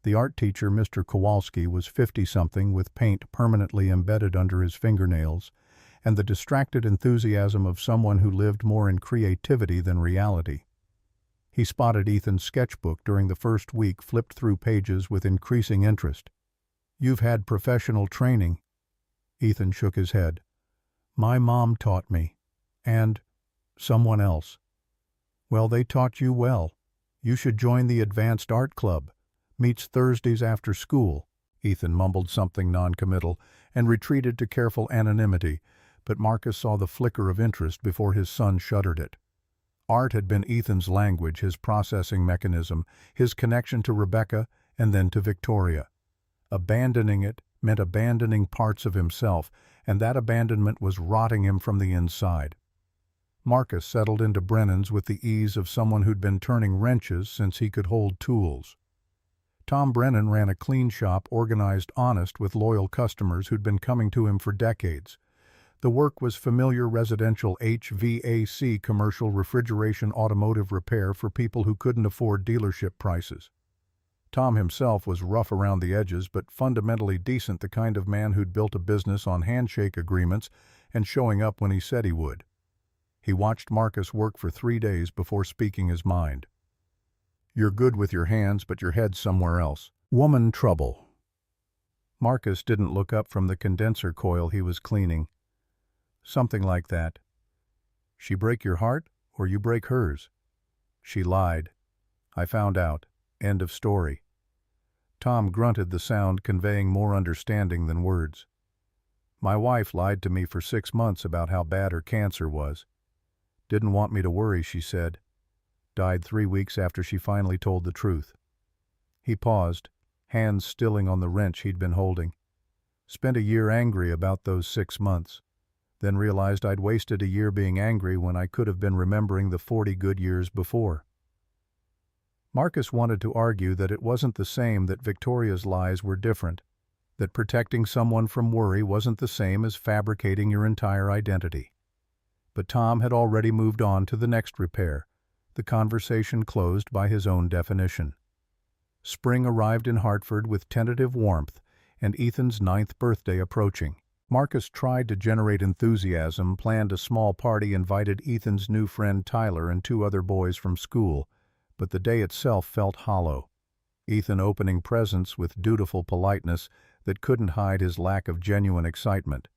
The art teacher, Mr. Kowalski, was 50-something with paint permanently embedded under his fingernails, and the distracted enthusiasm of someone who lived more in creativity than reality. He spotted Ethan's sketchbook during the first week, flipped through pages with increasing interest. "You've had professional training." Ethan shook his head. "My mom taught me. And someone else." "Well, they taught you well. You should join the Advanced Art Club. Meets Thursdays after school." Ethan mumbled something noncommittal and retreated to careful anonymity, but Marcus saw the flicker of interest before his son shuddered it. Art had been Ethan's language, his processing mechanism, his connection to Rebecca and then to Victoria. Abandoning it meant abandoning parts of himself, and that abandonment was rotting him from the inside. Marcus settled into Brennan's with the ease of someone who'd been turning wrenches since he could hold tools. Tom Brennan ran a clean shop, organized, honest, with loyal customers who'd been coming to him for decades. The work was familiar residential HVAC, commercial refrigeration, automotive repair for people who couldn't afford dealership prices. Tom himself was rough around the edges but fundamentally decent, the kind of man who'd built a business on handshake agreements and showing up when he said he would. He watched Marcus work for 3 days before speaking his mind. "You're good with your hands, but your head's somewhere else. Woman trouble." Marcus didn't look up from the condenser coil he was cleaning. "Something like that." "She break your heart, or you break hers?" "She lied. I found out. End of story." Tom grunted, the sound conveying more understanding than words. "My wife lied to me for 6 months about how bad her cancer was. Didn't want me to worry, she said. Died 3 weeks after she finally told the truth." He paused, hands stilling on the wrench he'd been holding. "Spent a year angry about those 6 months. Then realized I'd wasted a year being angry when I could have been remembering the 40 good years before." Marcus wanted to argue that it wasn't the same, that Victoria's lies were different, that protecting someone from worry wasn't the same as fabricating your entire identity. But Tom had already moved on to the next repair, the conversation closed by his own definition. Spring arrived in Hartford with tentative warmth, and Ethan's 9th birthday approaching. Marcus tried to generate enthusiasm, planned a small party, invited Ethan's new friend Tyler and 2 other boys from school, but the day itself felt hollow. Ethan opening presents with dutiful politeness that couldn't hide his lack of genuine excitement.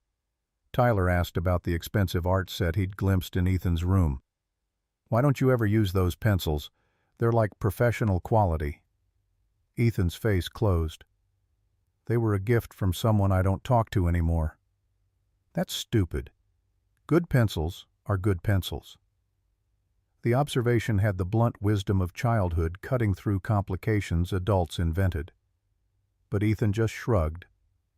Tyler asked about the expensive art set he'd glimpsed in Ethan's room. "Why don't you ever use those pencils? They're like professional quality." Ethan's face closed. "They were a gift from someone I don't talk to anymore." "That's stupid. Good pencils are good pencils." The observation had the blunt wisdom of childhood cutting through complications adults invented. But Ethan just shrugged,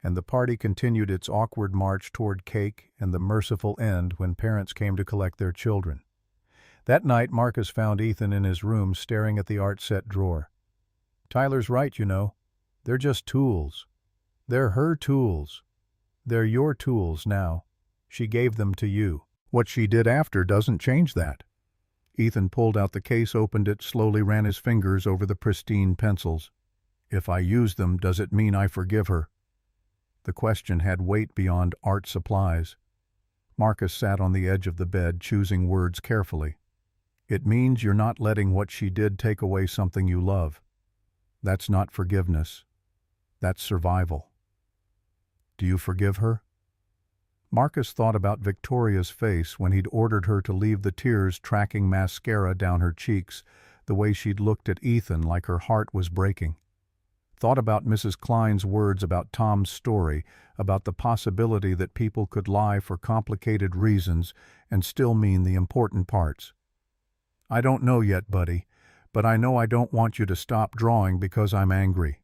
and the party continued its awkward march toward cake and the merciful end when parents came to collect their children. That night, Marcus found Ethan in his room staring at the art set drawer. "Tyler's right, you know. They're just tools. They're her tools. They're your tools now. She gave them to you. What she did after doesn't change that." Ethan pulled out the case, opened it, slowly ran his fingers over the pristine pencils. "If I use them, does it mean I forgive her?" The question had weight beyond art supplies. Marcus sat on the edge of the bed, choosing words carefully. "It means you're not letting what she did take away something you love. That's not forgiveness. That's survival." "Do you forgive her?" Marcus thought about Victoria's face when he'd ordered her to leave the tears tracking mascara down her cheeks, the way she'd looked at Ethan like her heart was breaking. Thought about Mrs. Klein's words about Tom's story, about the possibility that people could lie for complicated reasons and still mean the important parts. "I don't know yet, buddy, but I know I don't want you to stop drawing because I'm angry."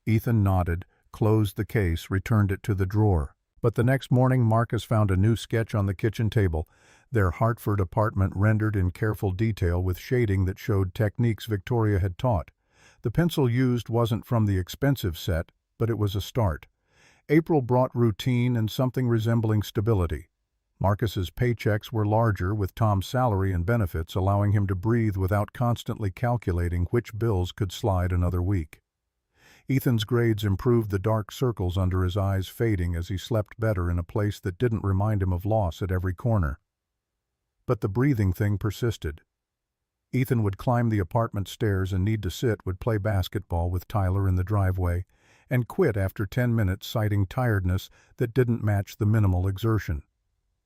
Ethan nodded, closed the case, returned it to the drawer. But the next morning Marcus found a new sketch on the kitchen table, their Hartford apartment rendered in careful detail with shading that showed techniques Victoria had taught. The pencil used wasn't from the expensive set, but it was a start. April brought routine and something resembling stability. Marcus's paychecks were larger, with Tom's salary and benefits allowing him to breathe without constantly calculating which bills could slide another week. Ethan's grades improved, the dark circles under his eyes fading as he slept better in a place that didn't remind him of loss at every corner. But the breathing thing persisted. Ethan would climb the apartment stairs and need to sit, would play basketball with Tyler in the driveway, and quit after 10 minutes, citing tiredness that didn't match the minimal exertion.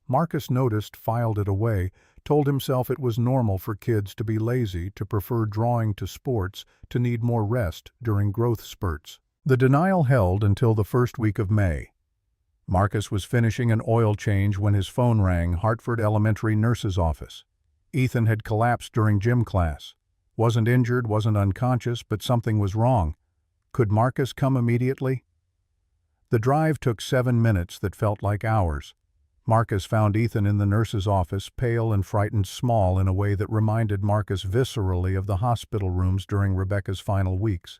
Marcus noticed, filed it away, told himself it was normal for kids to be lazy, to prefer drawing to sports, to need more rest during growth spurts. The denial held until the first week of May. Marcus was finishing an oil change when his phone rang, Hartford Elementary nurse's office. Ethan had collapsed during gym class. Wasn't injured, wasn't unconscious, but something was wrong. Could Marcus come immediately? The drive took 7 minutes that felt like hours. Marcus found Ethan in the nurse's office, pale and frightened, small in a way that reminded Marcus viscerally of the hospital rooms during Rebecca's final weeks.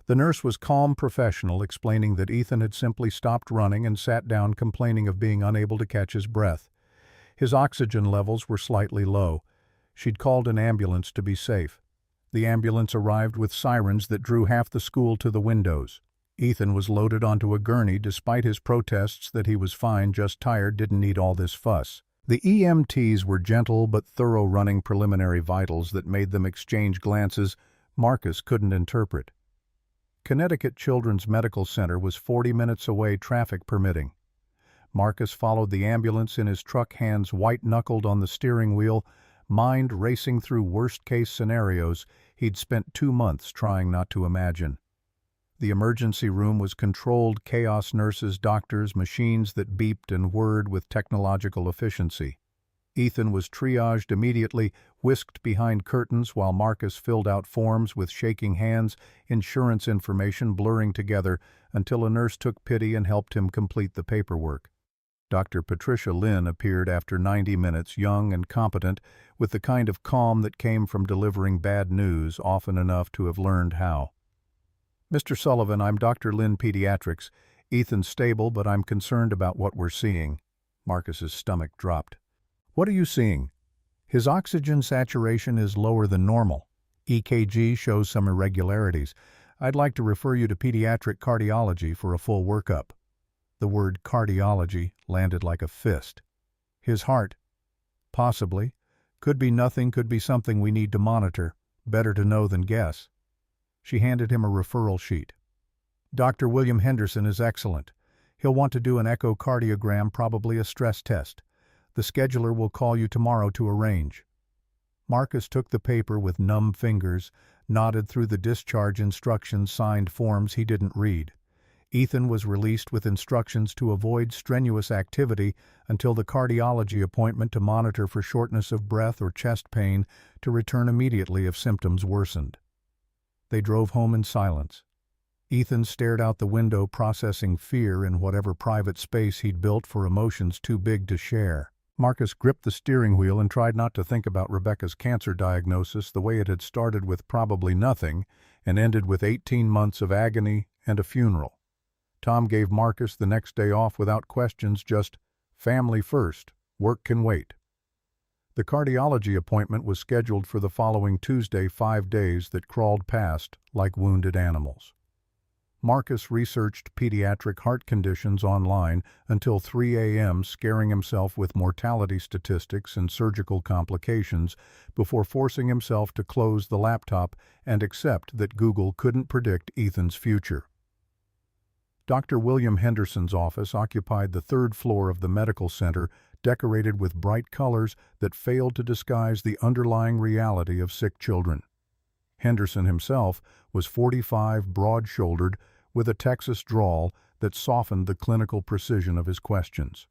The nurse was calm, professional, explaining that Ethan had simply stopped running and sat down, complaining of being unable to catch his breath. His oxygen levels were slightly low. She'd called an ambulance to be safe. The ambulance arrived with sirens that drew half the school to the windows. Ethan was loaded onto a gurney despite his protests that he was fine, just tired, didn't need all this fuss. The EMTs were gentle but thorough, running preliminary vitals that made them exchange glances Marcus couldn't interpret. Connecticut Children's Medical Center was 40 minutes away, traffic permitting. Marcus followed the ambulance in his truck, hands white-knuckled on the steering wheel, mind racing through worst-case scenarios he'd spent 2 months trying not to imagine. The emergency room was controlled chaos, nurses, doctors, machines that beeped and whirred with technological efficiency. Ethan was triaged immediately, whisked behind curtains while Marcus filled out forms with shaking hands, insurance information blurring together until a nurse took pity and helped him complete the paperwork. Dr. Patricia Lynn appeared after 90 minutes, young and competent, with the kind of calm that came from delivering bad news often enough to have learned how. "Mr. Sullivan, I'm Dr. Lynn Pediatrics. Ethan's stable, but I'm concerned about what we're seeing." Marcus's stomach dropped. "What are you seeing?" "His oxygen saturation is lower than normal. EKG shows some irregularities. I'd like to refer you to pediatric cardiology for a full workup." The word cardiology landed like a fist. "His heart?" "Possibly. Could be nothing, could be something we need to monitor. Better to know than guess." She handed him a referral sheet. "Dr. William Henderson is excellent. He'll want to do an echocardiogram, probably a stress test. The scheduler will call you tomorrow to arrange." Marcus took the paper with numb fingers, nodded through the discharge instructions, signed forms he didn't read. Ethan was released with instructions to avoid strenuous activity until the cardiology appointment to monitor for shortness of breath or chest pain, to return immediately if symptoms worsened. They drove home in silence. Ethan stared out the window, processing fear in whatever private space he'd built for emotions too big to share. Marcus gripped the steering wheel and tried not to think about Rebecca's cancer diagnosis, the way it had started with probably nothing and ended with 18 months of agony and a funeral. Tom gave Marcus the next day off without questions, just family first, work can wait. The cardiology appointment was scheduled for the following Tuesday, 5 days that crawled past like wounded animals. Marcus researched pediatric heart conditions online until 3 a.m., scaring himself with mortality statistics and surgical complications before forcing himself to close the laptop and accept that Google couldn't predict Ethan's future. Dr. William Henderson's office occupied the 3rd floor of the medical center, decorated with bright colors that failed to disguise the underlying reality of sick children. Henderson himself was 45, broad-shouldered, with a Texas drawl that softened the clinical precision of his questions.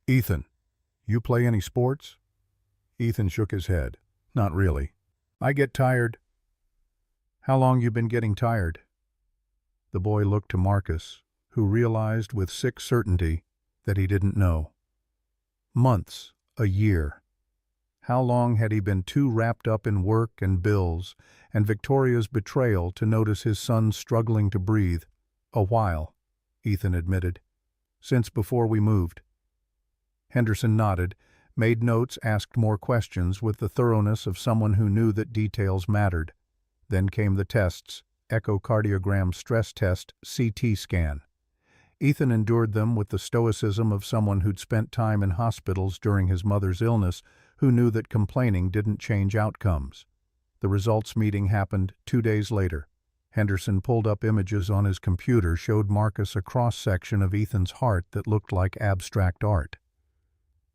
"Ethan, you play any sports?" Ethan shook his head. "Not really. I get tired." "How long you been getting tired?" The boy looked to Marcus, who realized with sick certainty that he didn't know. Months, a year. How long had he been too wrapped up in work and bills and Victoria's betrayal to notice his son struggling to breathe? "A while," Ethan admitted. "Since before we moved." Henderson nodded, made notes, asked more questions with the thoroughness of someone who knew that details mattered. Then came the tests: echocardiogram, stress test, CT scan. Ethan endured them with the stoicism of someone who'd spent time in hospitals during his mother's illness, who knew that complaining didn't change outcomes. The results meeting happened 2 days later. Henderson pulled up images on his computer, showed Marcus a cross-section of Ethan's heart that looked like abstract art.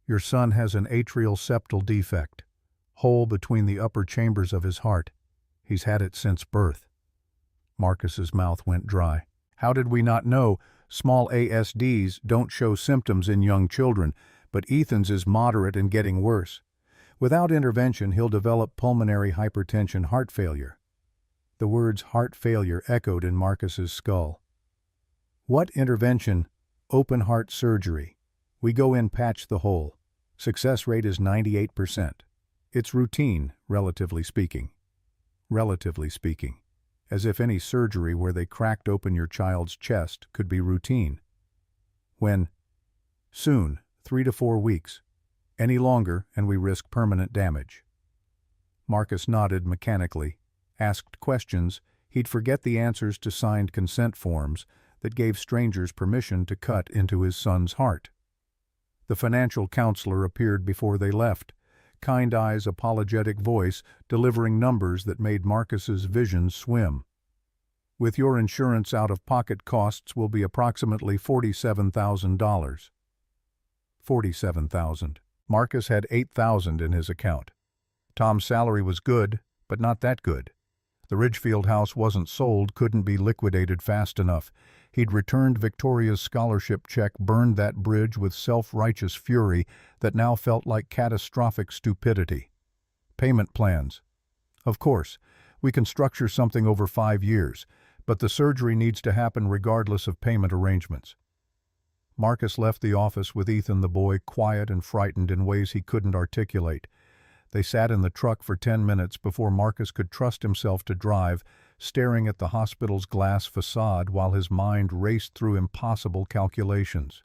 "Your son has an atrial septal defect, hole between the upper chambers of his heart. He's had it since birth." Marcus's mouth went dry. "How did we not know? Small ASDs don't show symptoms in young children, but Ethan's is moderate and getting worse. Without intervention, he'll develop pulmonary hypertension, heart failure." The words heart failure echoed in Marcus's skull. "What intervention?" "Open heart surgery. We go in, patch the hole. Success rate is 98%. It's routine, relatively speaking." Relatively speaking. As if any surgery where they cracked open your child's chest could be routine. "When?" "Soon, 3 to 4 weeks. Any longer, and we risk permanent damage." Marcus nodded mechanically. Asked questions, he'd forget the answers to signed consent forms that gave strangers permission to cut into his son's heart. The financial counselor appeared before they left, kind eyes, apologetic voice, delivering numbers that made Marcus's vision swim. "With your insurance, out-of-pocket costs will be approximately $47,000. $47,000. Marcus had $8,000 in his account. Tom's salary was good, but not that good. The Ridgefield house wasn't sold, couldn't be liquidated fast enough. He'd returned Victoria's scholarship check, burned that bridge with self-righteous fury that now felt like catastrophic stupidity. Payment plans. "Of course, we can structure something over 5 years, but the surgery needs to happen regardless of payment arrangements." Marcus left the office with Ethan, the boy, quiet and frightened in ways he couldn't articulate. They sat in the truck for 10 minutes before Marcus could trust himself to drive, staring at the hospital's glass facade while his mind raced through impossible calculations.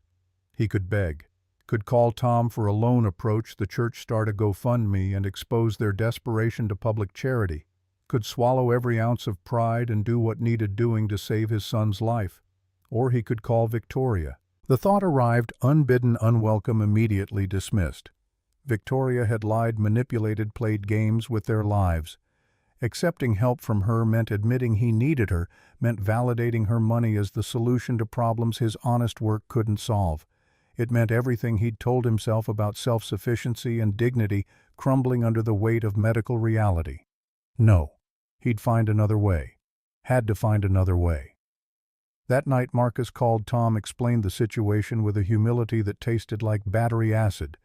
He could beg, could call Tom for a loan approach the church, start a GoFundMe and expose their desperation to public charity, could swallow every ounce of pride and do what needed doing to save his son's life. Or he could call Victoria. The thought arrived, unbidden, unwelcome, immediately dismissed. Victoria had lied, manipulated, played games with their lives. Accepting help from her meant admitting he needed her, meant validating her money as the solution to problems his honest work couldn't solve. It meant everything he'd told himself about self-sufficiency and dignity crumbling under the weight of medical reality. No. He'd find another way. Had to find another way. That night Marcus called Tom, explained the situation with a humility that tasted like battery acid.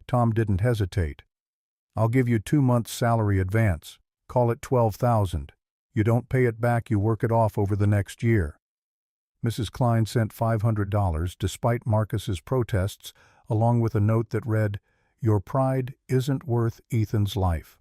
Tom didn't hesitate. "I'll give you 2 months' salary advance. Call it $12,000. You don't pay it back, you work it off over the next year." Mrs. Klein sent $500 despite Marcus's protests, along with a note that read, "Your pride isn't worth Ethan's life."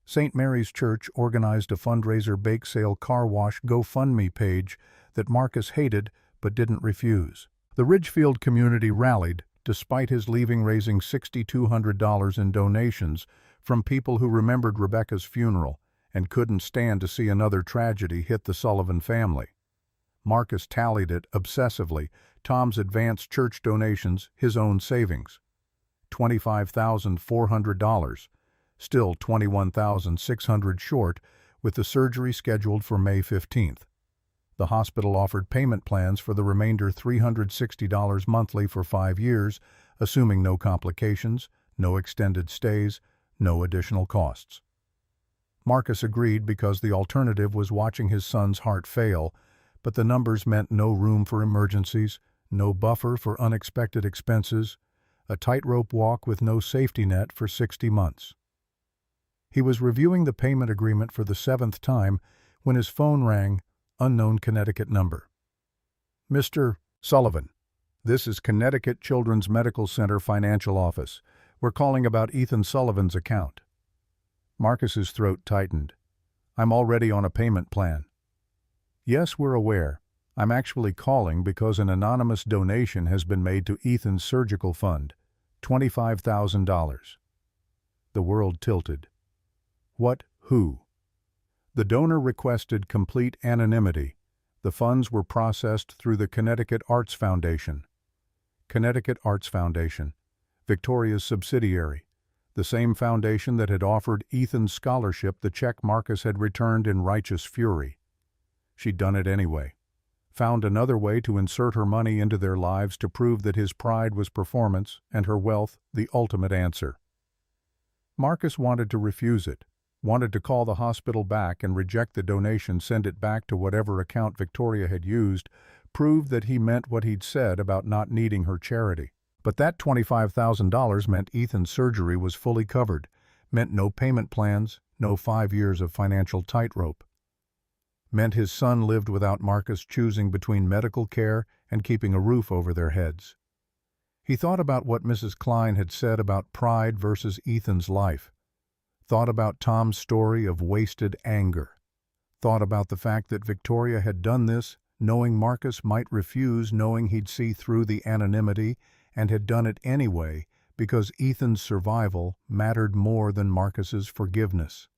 St. Mary's Church organized a fundraiser bake sale car wash GoFundMe page that Marcus hated but didn't refuse. The Ridgefield community rallied, despite his leaving, raising $6,200 in donations from people who remembered Rebecca's funeral and couldn't stand to see another tragedy hit the Sullivan family. Marcus tallied it obsessively, Tom's advanced church donations, his own savings. $25,400, still $21,600 short, with the surgery scheduled for May 15th. The hospital offered payment plans for the remainder, $360 monthly for 5 years, assuming no complications, no extended stays, no additional costs. Marcus agreed because the alternative was watching his son's heart fail, but the numbers meant no room for emergencies, no buffer for unexpected expenses, a tightrope walk with no safety net for 60 months. He was reviewing the payment agreement for the 7th time when his phone rang, unknown Connecticut number. "Mr. Sullivan, this is Connecticut Children's Medical Center Financial Office. We're calling about Ethan Sullivan's account." Marcus's throat tightened. "I'm already on a payment plan." "Yes, we're aware. I'm actually calling because an anonymous donation has been made to Ethan's surgical fund, $25,000. The world tilted. What? Who? The donor requested complete anonymity. The funds were processed through the Connecticut Arts Foundation. Connecticut Arts Foundation, Victoria's subsidiary, the same foundation that had offered Ethan's scholarship the check Marcus had returned in righteous fury. She'd done it anyway. Found another way to insert her money into their lives to prove that his pride was performance and her wealth the ultimate answer. Marcus wanted to refuse it, wanted to call the hospital back and reject the donation, send it back to whatever account Victoria had used, prove that he meant what he'd said about not needing her charity. But that $25,000 meant Ethan's surgery was fully covered, meant no payment plans, no 5 years of financial tightrope. Meant his son lived without Marcus choosing between medical care and keeping a roof over their heads. He thought about what Mrs. Klein had said about pride versus Ethan's life. Thought about Tom's story of wasted anger. Thought about the fact that Victoria had done this, knowing Marcus might refuse, knowing he'd see through the anonymity, and had done it anyway because Ethan's survival mattered more than Marcus's forgiveness.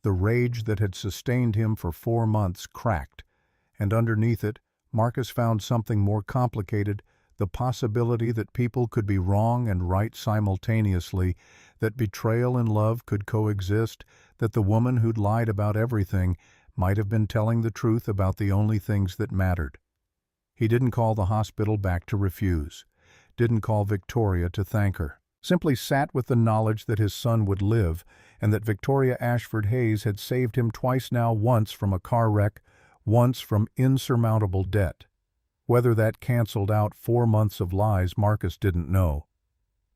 The rage that had sustained him for 4 months cracked, and underneath it, Marcus found something more complicated, the possibility that people could be wrong and right simultaneously, that betrayal and love could coexist, that the woman who'd lied about everything might have been telling the truth about the only things that mattered. He didn't call the hospital back to refuse, didn't call Victoria to thank her, simply sat with the knowledge that his son would live and that Victoria Ashford-Hayes had saved him twice now, once from a car wreck, once from insurmountable debt. Whether that canceled out 4 months of lies, Marcus didn't know,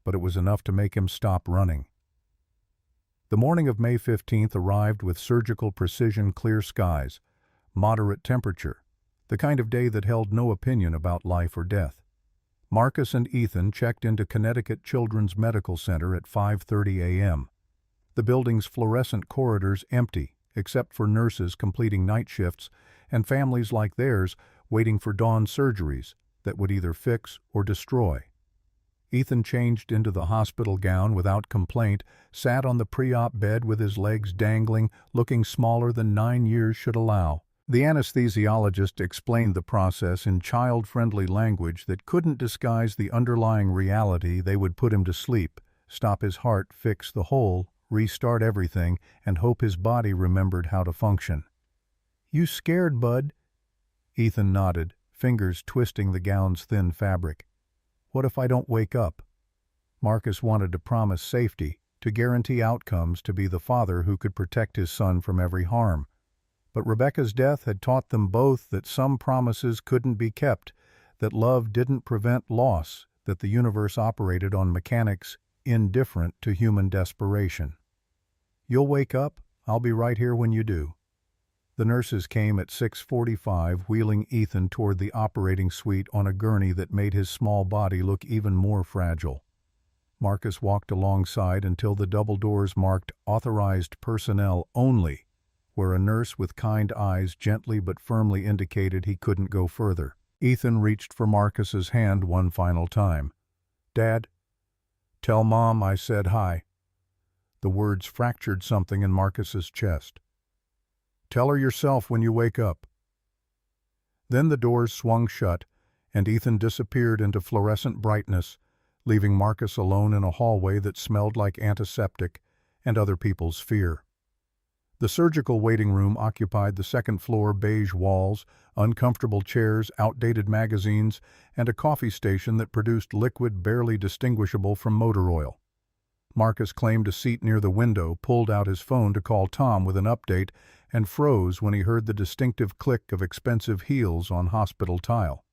but it was enough to make him stop running. The morning of May 15th arrived with surgical precision, clear skies, moderate temperature, the kind of day that held no opinion about life or death. Marcus and Ethan checked into Connecticut Children's Medical Center at 5:30 a.m. The building's fluorescent corridors empty, except for nurses completing night shifts and families like theirs waiting for dawn surgeries that would either fix or destroy. Ethan changed into the hospital gown without complaint, sat on the pre-op bed with his legs dangling, looking smaller than 9 years should allow. The anesthesiologist explained the process in child-friendly language that couldn't disguise the underlying reality. They would put him to sleep, stop his heart, fix the hole, restart everything, and hope his body remembered how to function. "You scared, bud?" Ethan nodded, fingers twisting the gown's thin fabric. "What if I don't wake up?" Marcus wanted to promise safety, to guarantee outcomes, to be the father who could protect his son from every harm. But Rebecca's death had taught them both that some promises couldn't be kept, that love didn't prevent loss, that the universe operated on mechanics indifferent to human desperation. "You'll wake up. I'll be right here when you do." The nurses came at 6:45, wheeling Ethan toward the operating suite on a gurney that made his small body look even more fragile. Marcus walked alongside until the double doors marked "Authorized Personnel Only," where a nurse with kind eyes gently but firmly indicated he couldn't go further. Ethan reached for Marcus's hand one final time. "Dad, tell Mom I said hi." The words fractured something in Marcus's chest. "Tell her yourself when you wake up." Then the doors swung shut, and Ethan disappeared into fluorescent brightness, leaving Marcus alone in a hallway that smelled like antiseptic and other people's fear. The surgical waiting room occupied the second floor, beige walls, uncomfortable chairs, outdated magazines, and a coffee station that produced liquid barely distinguishable from motor oil. Marcus claimed a seat near the window, pulled out his phone to call Tom with an update, and froze when he heard the distinctive click of expensive heels on hospital tile.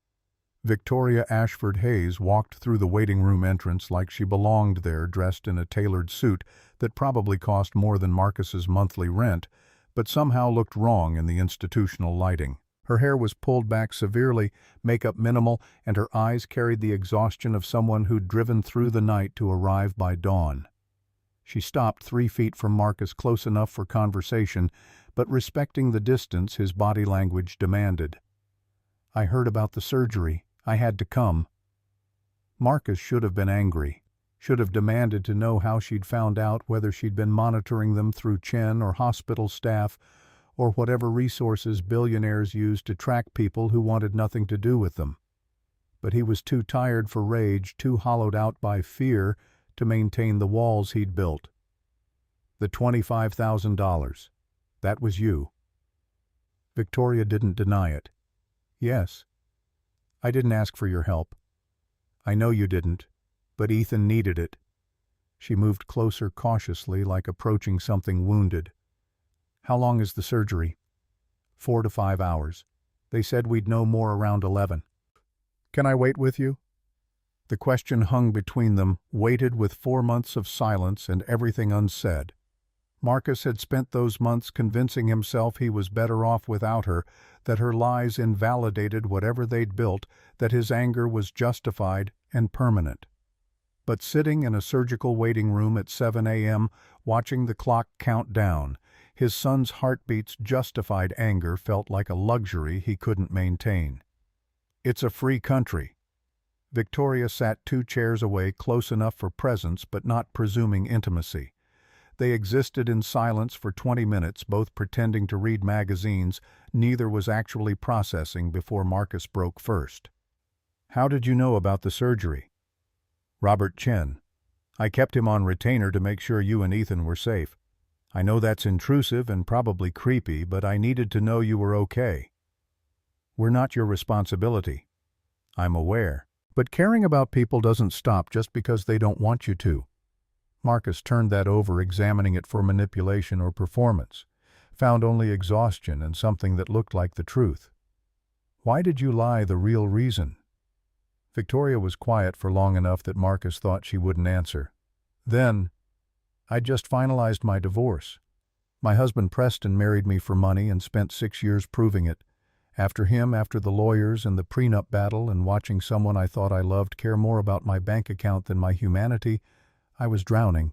Victoria Ashford-Hayes walked through the waiting room entrance like she belonged there, dressed in a tailored suit that probably cost more than Marcus's monthly rent, but somehow looked wrong in the institutional lighting. Her hair was pulled back severely, makeup minimal, and her eyes carried the exhaustion of someone who'd driven through the night to arrive by dawn. She stopped 3 feet from Marcus, close enough for conversation, but respecting the distance his body language demanded. "I heard about the surgery. I had to come." Marcus should have been angry, should have demanded to know how she'd found out, whether she'd been monitoring them through Chen or hospital staff, or whatever resources billionaires use to track people who wanted nothing to do with them. But he was too tired for rage, too hollowed out by fear to maintain the walls he'd built. "The $25,000. That was you." Victoria didn't deny it. "Yes. I didn't ask for your help. I know you didn't, but Ethan needed it." She moved closer cautiously, like approaching something wounded. "How long is the surgery?" 4 to 5 hours. They said we'd know more around 11. "Can I wait with you?" The question hung between them, weighted with 4 months of silence and everything unsaid. Marcus had spent those months convincing himself he was better off without her, that her lies invalidated whatever they'd built, that his anger was justified and permanent. But sitting in a surgical waiting room at 7 a.m., watching the clock count down, his son's heartbeat's justified anger felt like a luxury he couldn't maintain. "It's a free country." Victoria sat 2 chairs away, close enough for presence but not presuming intimacy. They existed in silence for 20 minutes, both pretending to read magazines. Neither was actually processing before Marcus broke first. "How did you know about the surgery?" "Robert Chen. I kept him on retainer to make sure you and Ethan were safe. I know that's intrusive and probably creepy, but I needed to know you were okay." "We're not your responsibility." "I'm aware. But caring about people doesn't stop just because they don't want you to." Marcus turned that over, examining it for manipulation or performance. Found only exhaustion and something that looked like the truth. "Why did you lie? The real reason?" Victoria was quiet for long enough that Marcus thought she wouldn't answer. Then, "I just finalized my divorce. My husband Preston married me for money and spent 6 years proving it. After the lawyers and the prenup battle and watching someone I thought I loved care more about my bank account than my humanity, I was drowning.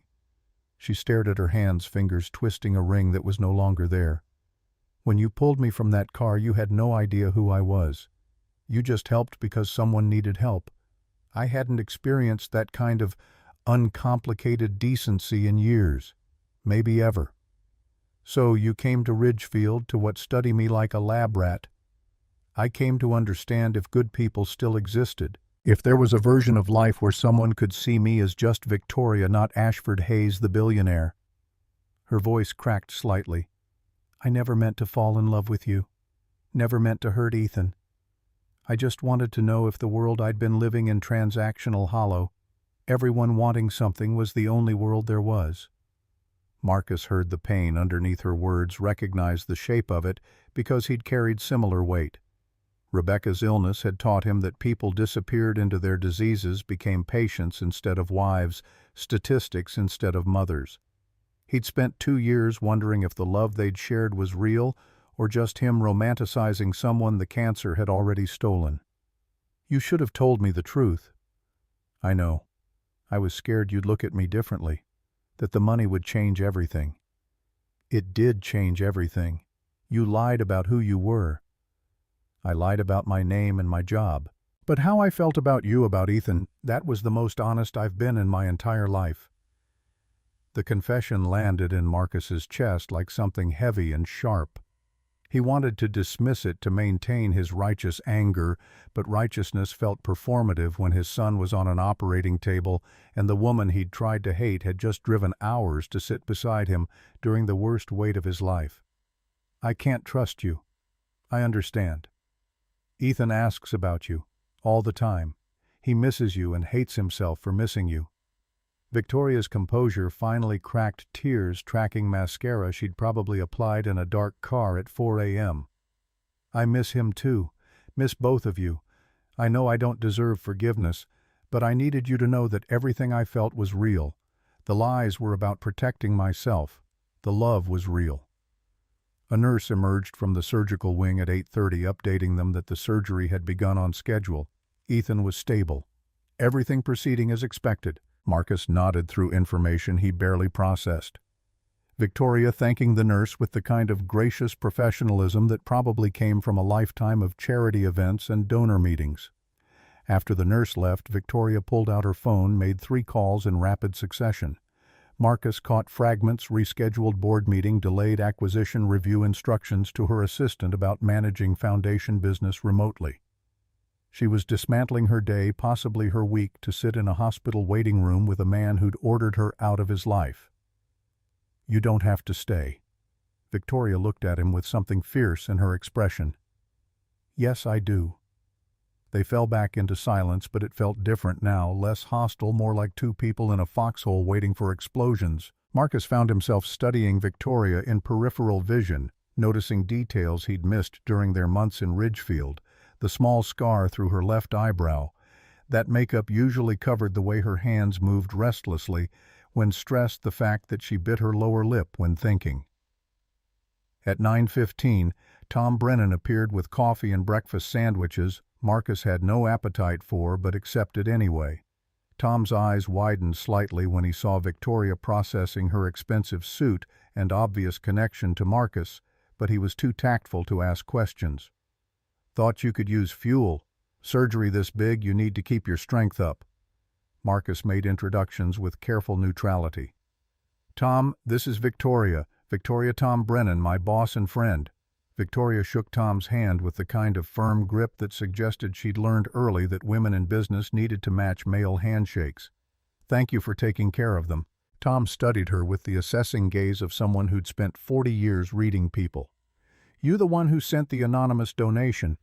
She stared at her hands, fingers twisting a ring that was no longer there. When you pulled me from that car, you had no idea who I was. You just helped because someone needed help. I hadn't experienced that kind of uncomplicated decency in years, maybe ever. So you came to Ridgefield to study me like a lab rat. I came to understand if good people still existed, if there was a version of life where someone could see me as just Victoria, not Ashford-Hayes the billionaire. Her voice cracked slightly. I never meant to fall in love with you. Never meant to hurt Ethan. I just wanted to know if the world I'd been living in, transactional, hollow, everyone wanting something, was the only world there was. Marcus heard the pain underneath her words, recognized the shape of it, because he'd carried similar weight. Rebecca's illness had taught him that people disappeared into their diseases, became patients instead of wives, statistics instead of mothers. He'd spent 2 years wondering if the love they'd shared was real or just him romanticizing someone the cancer had already stolen. You should have told me the truth. I know. I was scared you'd look at me differently, that the money would change everything. It did change everything. You lied about who you were. I lied about my name and my job. But how I felt about you, about Ethan, that was the most honest I've been in my entire life. The confession landed in Marcus's chest like something heavy and sharp. He wanted to dismiss it to maintain his righteous anger, but righteousness felt performative when his son was on an operating table and the woman he'd tried to hate had just driven hours to sit beside him during the worst wait of his life. I can't trust you. I understand. Ethan asks about you, all the time. He misses you and hates himself for missing you. Victoria's composure finally cracked tears, tracking mascara she'd probably applied in a dark car at 4 a.m. I miss him too. Miss both of you. I know I don't deserve forgiveness, but I needed you to know that everything I felt was real. The lies were about protecting myself. The love was real. A nurse emerged from the surgical wing at 8:30, updating them that the surgery had begun on schedule. Ethan was stable. Everything proceeding as expected. Marcus nodded through information he barely processed. Victoria thanking the nurse with the kind of gracious professionalism that probably came from a lifetime of charity events and donor meetings. After the nurse left, Victoria pulled out her phone, made 3 calls in rapid succession. Marcus caught fragments, rescheduled board meeting, delayed acquisition review instructions to her assistant about managing foundation business remotely. She was dismantling her day, possibly her week, to sit in a hospital waiting room with a man who'd ordered her out of his life. You don't have to stay. Victoria looked at him with something fierce in her expression. Yes, I do. They fell back into silence, but it felt different now, less hostile, more like 2 people in a foxhole waiting for explosions. Marcus found himself studying Victoria in peripheral vision, noticing details he'd missed during their months in Ridgefield. The small scar through her left eyebrow. That makeup usually covered the way her hands moved restlessly, when stressed, the fact that she bit her lower lip when thinking. At 9:15, Tom Brennan appeared with coffee and breakfast sandwiches Marcus had no appetite for but accepted anyway. Tom's eyes widened slightly when he saw Victoria processing her expensive suit and obvious connection to Marcus, but he was too tactful to ask questions. Thought you could use fuel. Surgery this big, you need to keep your strength up. Marcus made introductions with careful neutrality. Tom, this is Victoria. Victoria Tom Brennan, my boss and friend. Victoria shook Tom's hand with the kind of firm grip that suggested she'd learned early that women in business needed to match male handshakes. Thank you for taking care of them. Tom studied her with the assessing gaze of someone who'd spent 40 years reading people. You the one who sent the anonymous donation?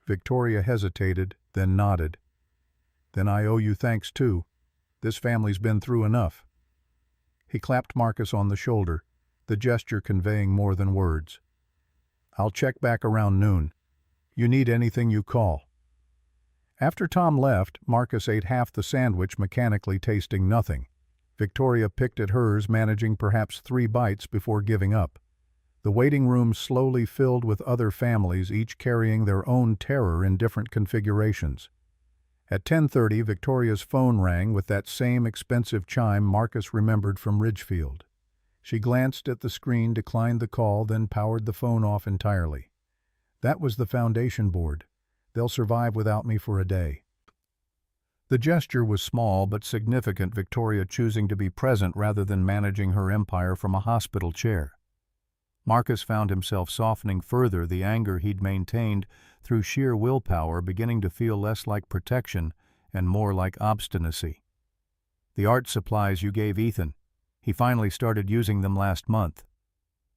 Victoria hesitated, then nodded. Then I owe you thanks too. This family's been through enough. He clapped Marcus on the shoulder, the gesture conveying more than words. I'll check back around noon. You need anything, you call. After Tom left, Marcus ate half the sandwich, mechanically tasting nothing. Victoria picked at hers, managing perhaps 3 bites before giving up. The waiting room slowly filled with other families, each carrying their own terror in different configurations. At 10:30, Victoria's phone rang with that same expensive chime Marcus remembered from Ridgefield. She glanced at the screen, declined the call, then powered the phone off entirely. That was the foundation board. They'll survive without me for a day. The gesture was small but significant, Victoria choosing to be present rather than managing her empire from a hospital chair. Marcus found himself softening further, the anger he'd maintained through sheer willpower beginning to feel less like protection and more like obstinacy. The art supplies you gave Ethan. He finally started using them last month.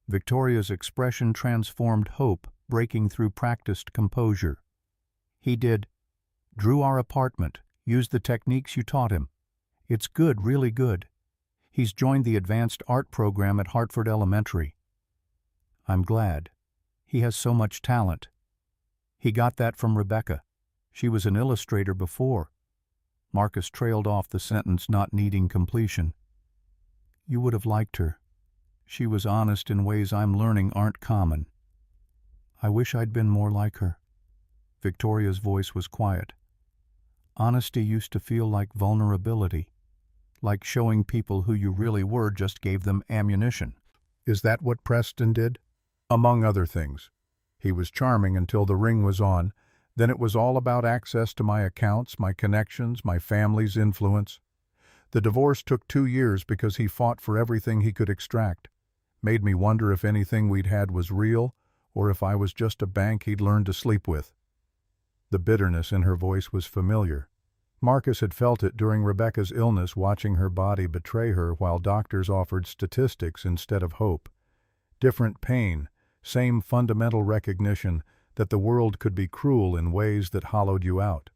Victoria's expression transformed hope, breaking through practiced composure. He did. Drew our apartment, used the techniques you taught him. It's good, really good. He's joined the advanced art program at Hartford Elementary. I'm glad. He has so much talent. He got that from Rebecca. She was an illustrator before. Marcus trailed off the sentence, not needing completion. You would have liked her. She was honest in ways I'm learning aren't common. I wish I'd been more like her. Victoria's voice was quiet. Honesty used to feel like vulnerability, like showing people who you really were just gave them ammunition. Is that what Preston did? Among other things. He was charming until the ring was on. Then it was all about access to my accounts, my connections, my family's influence. The divorce took 2 years because he fought for everything he could extract. Made me wonder if anything we'd had was real, or if I was just a bank he'd learned to sleep with. The bitterness in her voice was familiar. Marcus had felt it during Rebecca's illness, watching her body betray her while doctors offered statistics instead of hope. Different pain, same fundamental recognition that the world could be cruel in ways that hollowed you out.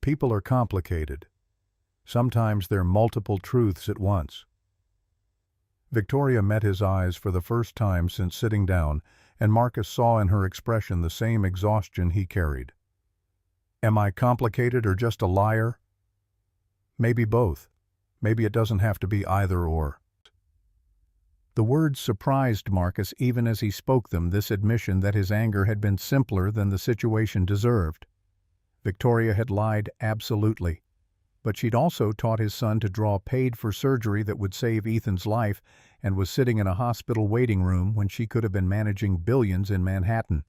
People are complicated. Sometimes they're multiple truths at once. Victoria met his eyes for the first time since sitting down, and Marcus saw in her expression the same exhaustion he carried. Am I complicated or just a liar? Maybe both. Maybe it doesn't have to be either or. The words surprised Marcus even as he spoke them, this admission that his anger had been simpler than the situation deserved. Victoria had lied absolutely, but she'd also taught his son to draw paid for surgery that would save Ethan's life and was sitting in a hospital waiting room when she could have been managing billions in Manhattan.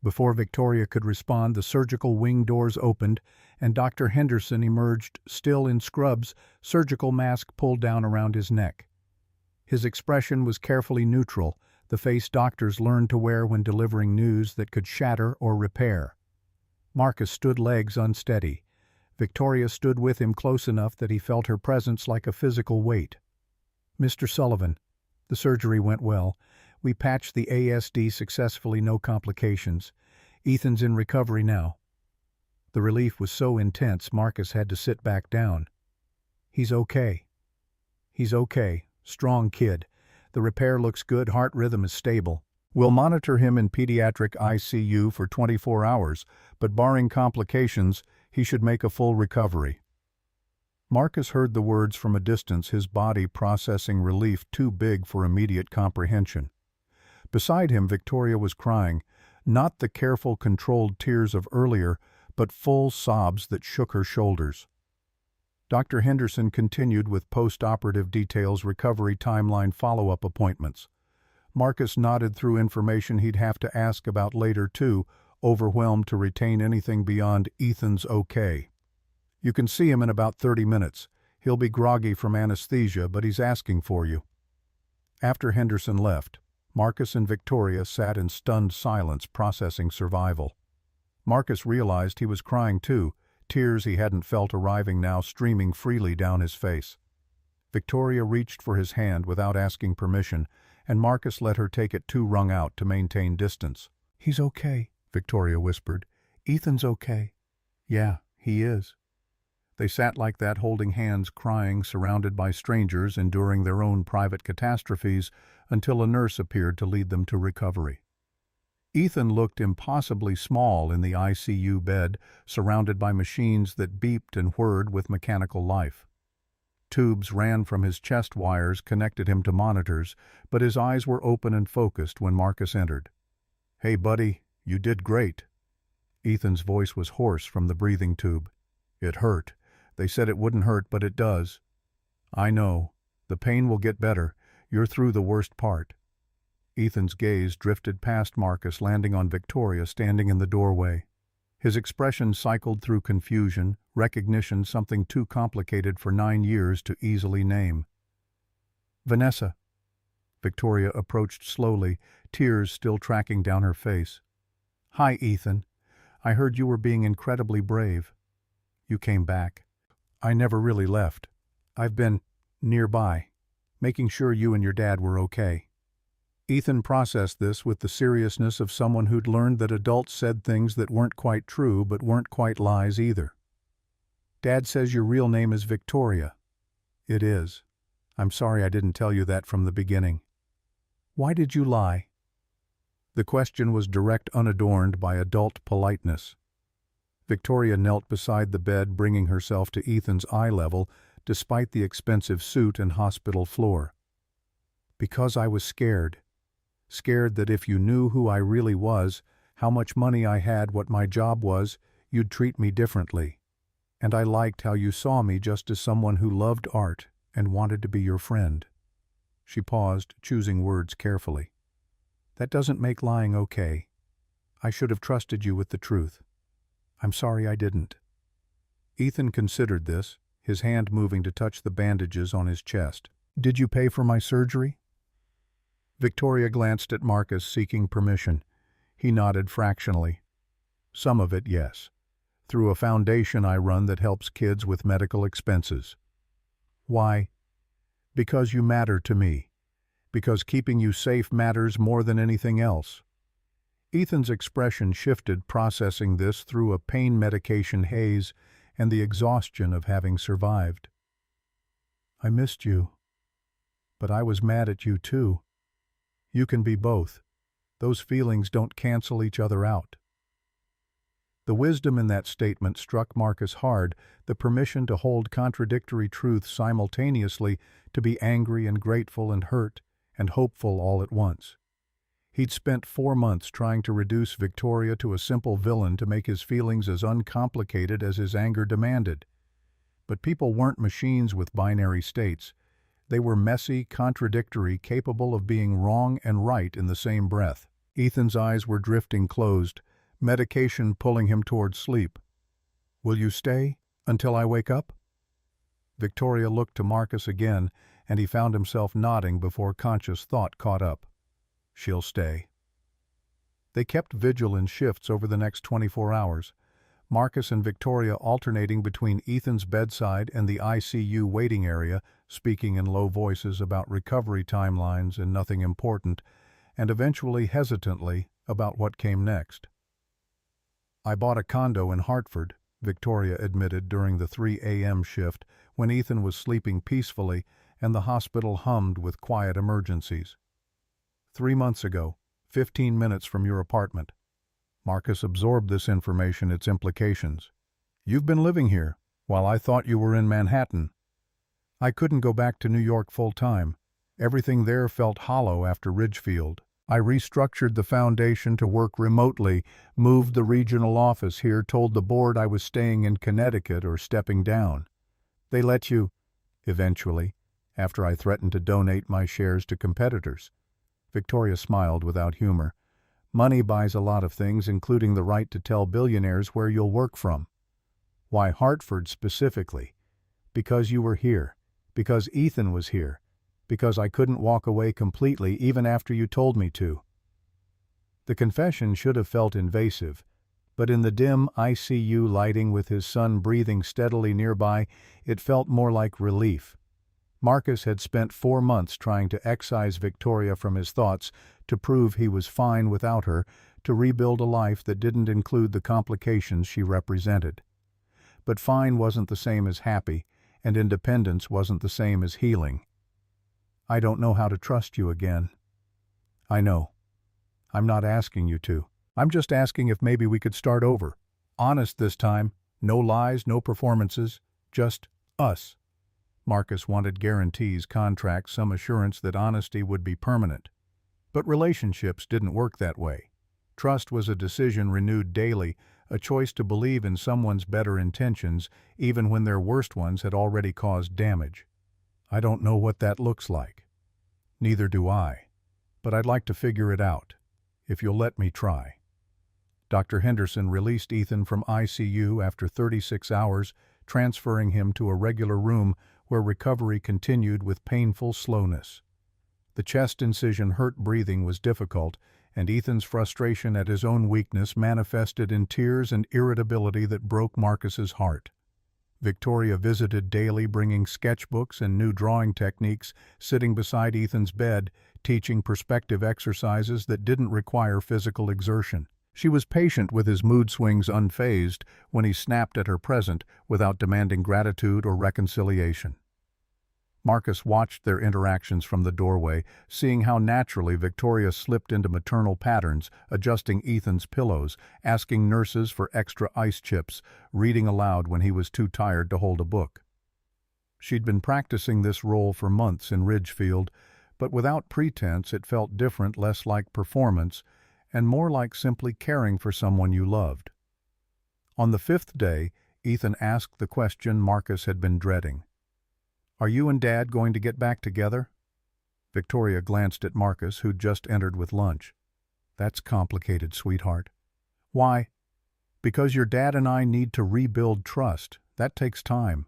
Before Victoria could respond, the surgical wing doors opened and Dr. Henderson emerged, still in scrubs, surgical mask pulled down around his neck. His expression was carefully neutral, the face doctors learned to wear when delivering news that could shatter or repair. Marcus stood legs unsteady. Victoria stood with him close enough that he felt her presence like a physical weight. Mr. Sullivan, the surgery went well. We patched the ASD successfully, no complications. Ethan's in recovery now. The relief was so intense Marcus had to sit back down. He's okay. He's okay. Strong kid. The repair looks good, heart rhythm is stable. We'll monitor him in pediatric ICU for 24 hours, but barring complications, he should make a full recovery. Marcus heard the words from a distance, his body processing relief too big for immediate comprehension. Beside him, Victoria was crying, not the careful, controlled tears of earlier, but full sobs that shook her shoulders. Dr. Henderson continued with post-operative details, recovery timeline, follow-up appointments. Marcus nodded through information he'd have to ask about later too, overwhelmed to retain anything beyond Ethan's okay. You can see him in about 30 minutes. He'll be groggy from anesthesia, but he's asking for you. After Henderson left, Marcus and Victoria sat in stunned silence, processing survival. Marcus realized he was crying too, tears he hadn't felt arriving now streaming freely down his face. Victoria reached for his hand without asking permission, and Marcus let her take it too, wrung out to maintain distance. He's okay, Victoria whispered. Ethan's okay. Yeah, he is. They sat like that, holding hands, crying, surrounded by strangers, enduring their own private catastrophes, until a nurse appeared to lead them to recovery. Ethan looked impossibly small in the ICU bed, surrounded by machines that beeped and whirred with mechanical life. Tubes ran from his chest wires, connected him to monitors, but his eyes were open and focused when Marcus entered. "Hey, buddy, you did great." Ethan's voice was hoarse from the breathing tube. "It hurt. They said it wouldn't hurt, but it does." "I know. The pain will get better. You're through the worst part." Ethan's gaze drifted past Marcus, landing on Victoria standing in the doorway. His expression cycled through confusion, recognition, something too complicated for 9 years to easily name. "Vanessa." Victoria approached slowly, tears still tracking down her face. "Hi, Ethan. I heard you were being incredibly brave. You came back. I never really left. I've been nearby, making sure you and your dad were okay." Ethan processed this with the seriousness of someone who'd learned that adults said things that weren't quite true but weren't quite lies either. "Dad says your real name is Victoria." "It is. I'm sorry I didn't tell you that from the beginning." "Why did you lie?" The question was direct, unadorned by adult politeness. Victoria knelt beside the bed, bringing herself to Ethan's eye level, despite the expensive suit and hospital floor. "Because I was scared. Scared that if you knew who I really was, how much money I had, what my job was, you'd treat me differently. And I liked how you saw me just as someone who loved art and wanted to be your friend." She paused, choosing words carefully. "That doesn't make lying okay. I should have trusted you with the truth. I'm sorry I didn't." Ethan considered this, his hand moving to touch the bandages on his chest. "Did you pay for my surgery?" Victoria glanced at Marcus, seeking permission. He nodded fractionally. "Some of it, yes. Through a foundation I run that helps kids with medical expenses." "Why?" "Because you matter to me. Because keeping you safe matters more than anything else." Ethan's expression shifted, processing this through a pain medication haze and the exhaustion of having survived. "I missed you. But I was mad at you too. You can be both. Those feelings don't cancel each other out." The wisdom in that statement struck Marcus hard, the permission to hold contradictory truths simultaneously, to be angry and grateful and hurt and hopeful all at once. He'd spent 4 months trying to reduce Victoria to a simple villain to make his feelings as uncomplicated as his anger demanded. But people weren't machines with binary states. They were messy, contradictory, capable of being wrong and right in the same breath. Ethan's eyes were drifting closed, medication pulling him towards sleep. "Will you stay until I wake up?" Victoria looked to Marcus again, and he found himself nodding before conscious thought caught up. "She'll stay." They kept vigil in shifts over the next 24 hours, Marcus and Victoria alternating between Ethan's bedside and the ICU waiting area, speaking in low voices about recovery timelines and nothing important, and eventually hesitantly about what came next. "I bought a condo in Hartford," Victoria admitted during the 3 a.m. shift, when Ethan was sleeping peacefully and the hospital hummed with quiet emergencies. "3 months ago, 15 minutes from your apartment." Marcus absorbed this information, its implications. "You've been living here, while I thought you were in Manhattan." "I couldn't go back to New York full-time. Everything there felt hollow after Ridgefield. I restructured the foundation to work remotely, moved the regional office here, told the board I was staying in Connecticut or stepping down. They let you, eventually, after I threatened to donate my shares to competitors." Victoria smiled without humor. "Money buys a lot of things, including the right to tell billionaires where you'll work from." "Why Hartford specifically?" "Because you were here. Because Ethan was here. Because I couldn't walk away completely even after you told me to." The confession should have felt invasive, but in the dim ICU lighting with his son breathing steadily nearby, it felt more like relief. Marcus had spent 4 months trying to excise Victoria from his thoughts, to prove he was fine without her, to rebuild a life that didn't include the complications she represented. But fine wasn't the same as happy, and independence wasn't the same as healing. "I don't know how to trust you again." "I know. I'm not asking you to. I'm just asking if maybe we could start over. Honest this time. No lies, no performances. Just us." Marcus wanted guarantees, contracts, some assurance that honesty would be permanent. But relationships didn't work that way. Trust was a decision renewed daily, a choice to believe in someone's better intentions even when their worst ones had already caused damage. I don't know what that looks like. Neither do I. But I'd like to figure it out, if you'll let me try. Dr. Henderson released Ethan from ICU after 36 hours, transferring him to a regular room where recovery continued with painful slowness. The chest incision hurt, breathing was difficult, and Ethan's frustration at his own weakness manifested in tears and irritability that broke Marcus's heart. Victoria visited daily, bringing sketchbooks and new drawing techniques, sitting beside Ethan's bed, teaching perspective exercises that didn't require physical exertion. She was patient with his mood swings, unfazed when he snapped at her present without demanding gratitude or reconciliation. Marcus watched their interactions from the doorway, seeing how naturally Victoria slipped into maternal patterns, adjusting Ethan's pillows, asking nurses for extra ice chips, reading aloud when he was too tired to hold a book. She'd been practicing this role for months in Ridgefield, but without pretense it felt different, less like performance, and more like simply caring for someone you loved. On the 5th day, Ethan asked the question Marcus had been dreading. "Are you and Dad going to get back together?" Victoria glanced at Marcus, who'd just entered with lunch. "That's complicated, sweetheart." "Why?" "Because your dad and I need to rebuild trust. That takes time."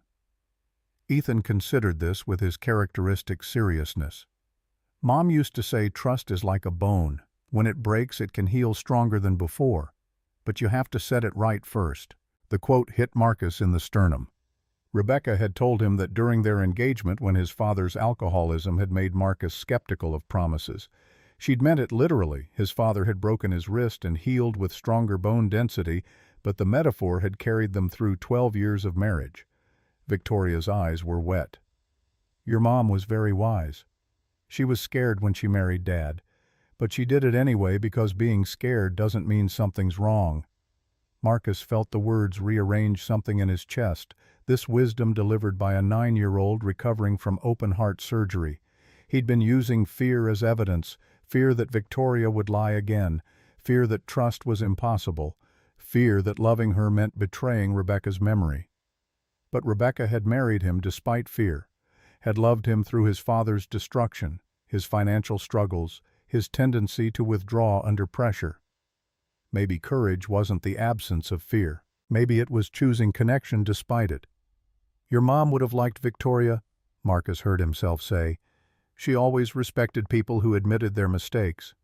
Ethan considered this with his characteristic seriousness. "Mom used to say trust is like a bone. When it breaks, it can heal stronger than before. But you have to set it right first." The quote hit Marcus in the sternum. Rebecca had told him that during their engagement, when his father's alcoholism had made Marcus skeptical of promises. She'd meant it literally. His father had broken his wrist and healed with stronger bone density, but the metaphor had carried them through 12 years of marriage. Victoria's eyes were wet. "Your mom was very wise. She was scared when she married Dad, but she did it anyway because being scared doesn't mean something's wrong." Marcus felt the words rearrange something in his chest, this wisdom delivered by a 9-year-old recovering from open-heart surgery. He'd been using fear as evidence, fear that Victoria would lie again, fear that trust was impossible, fear that loving her meant betraying Rebecca's memory. But Rebecca had married him despite fear, had loved him through his father's destruction, his financial struggles, his tendency to withdraw under pressure. Maybe courage wasn't the absence of fear. Maybe it was choosing connection despite it. "Your mom would have liked Victoria," Marcus heard himself say. "She always respected people who admitted their mistakes."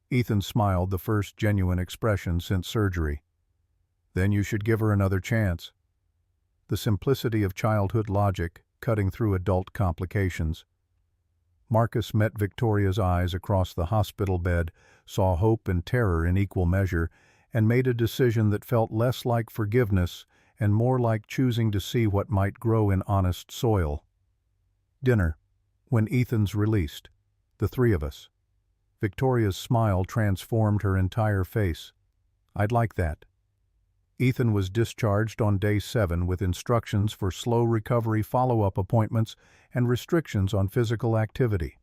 Ethan smiled, the first genuine expression since surgery. "Then you should give her another chance." The simplicity of childhood logic, cutting through adult complications. Marcus met Victoria's eyes across the hospital bed, saw hope and terror in equal measure, and made a decision that felt less like forgiveness and more like choosing to see what might grow in honest soil. Dinner. When Ethan's released. The 3 of us. Victoria's smile transformed her entire face. "I'd like that." Ethan was discharged on day 7 with instructions for slow recovery, follow-up appointments, and restrictions on physical activity.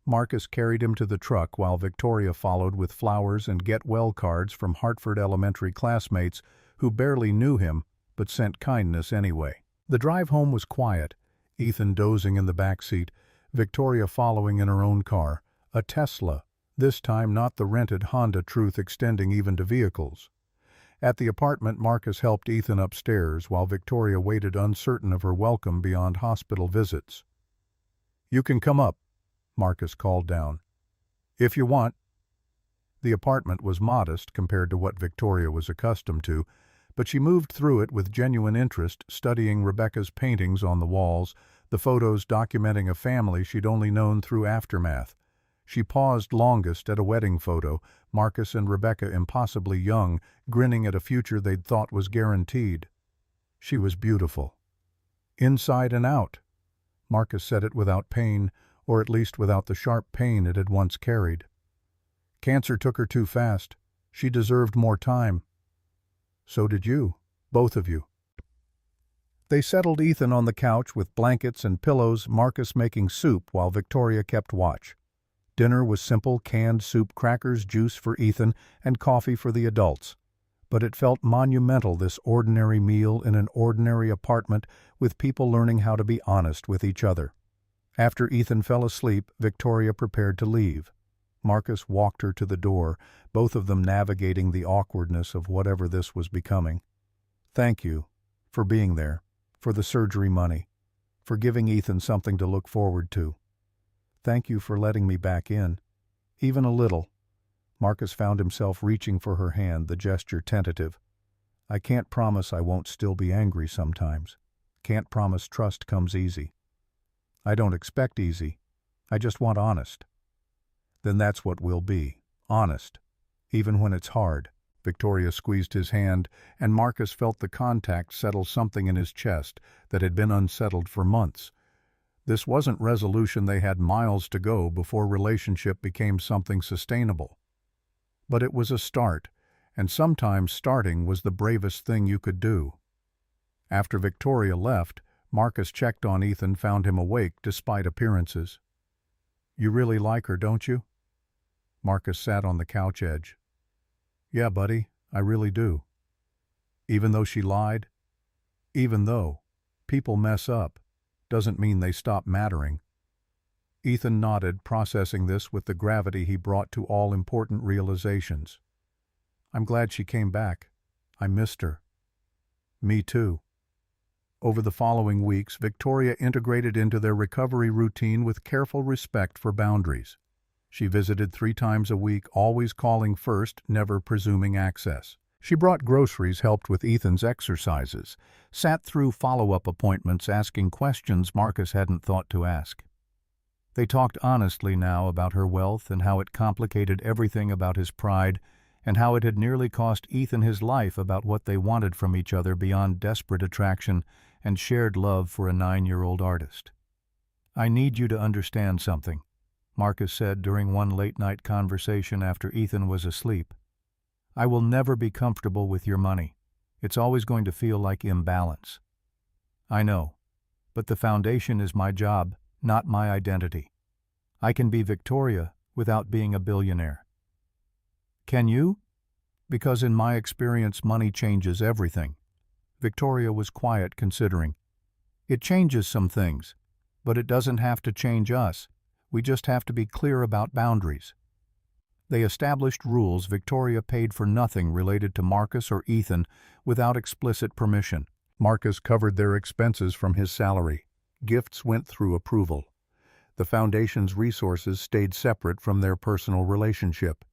Marcus carried him to the truck while Victoria followed with flowers and get-well cards from Hartford elementary classmates who barely knew him but sent kindness anyway. The drive home was quiet, Ethan dozing in the back seat, Victoria following in her own car, a Tesla, this time not the rented Honda, truth extending even to vehicles. At the apartment, Marcus helped Ethan upstairs while Victoria waited, uncertain of her welcome beyond hospital visits. "You can come up," Marcus called down. "If you want." The apartment was modest compared to what Victoria was accustomed to, but she moved through it with genuine interest, studying Rebecca's paintings on the walls, the photos documenting a family she'd only known through aftermath. She paused longest at a wedding photo, Marcus and Rebecca impossibly young, grinning at a future they'd thought was guaranteed. She was beautiful. Inside and out. Marcus said it without pain, or at least without the sharp pain it had once carried. Cancer took her too fast. She deserved more time. So did you, both of you. They settled Ethan on the couch with blankets and pillows, Marcus making soup while Victoria kept watch. Dinner was simple: canned soup, crackers, juice for Ethan, and coffee for the adults. But it felt monumental, this ordinary meal in an ordinary apartment with people learning how to be honest with each other. After Ethan fell asleep, Victoria prepared to leave. Marcus walked her to the door, both of them navigating the awkwardness of whatever this was becoming. "Thank you for being there, for the surgery money, for giving Ethan something to look forward to. Thank you for letting me back in, even a little." Marcus found himself reaching for her hand, the gesture tentative. "I can't promise I won't still be angry sometimes. Can't promise trust comes easy. I don't expect easy. I just want honest." "Then that's what we'll be, honest, even when it's hard." Victoria squeezed his hand, and Marcus felt the contact settle something in his chest that had been unsettled for months. This wasn't resolution; they had miles to go before relationship became something sustainable. But it was a start, and sometimes starting was the bravest thing you could do. After Victoria left, Marcus checked on Ethan, found him awake despite appearances. "You really like her, don't you?" Marcus sat on the couch edge. "Yeah, buddy, I really do. Even though she lied? Even though people mess up, doesn't mean they stop mattering." Ethan nodded, processing this with the gravity he brought to all important realizations. "I'm glad she came back. I missed her." "Me too." Over the following weeks, Victoria integrated into their recovery routine with careful respect for boundaries. She visited 3 times a week, always calling first, never presuming access. She brought groceries, helped with Ethan's exercises, sat through follow-up appointments, asking questions Marcus hadn't thought to ask. They talked honestly now about her wealth and how it complicated everything, about his pride, and how it had nearly cost Ethan his life, about what they wanted from each other beyond desperate attraction and shared love for a 9-year-old artist. "I need you to understand something," Marcus said during one late-night conversation after Ethan was asleep. "I will never be comfortable with your money. It's always going to feel like imbalance. I know, but the foundation is my job, not my identity. I can be Victoria without being a billionaire." "Can you?" "Because in my experience, money changes everything." Victoria was quiet, considering. "It changes some things, but it doesn't have to change us. We just have to be clear about boundaries." They established rules. Victoria paid for nothing related to Marcus or Ethan without explicit permission. Marcus covered their expenses from his salary. Gifts went through approval. The foundation's resources stayed separate from their personal relationship.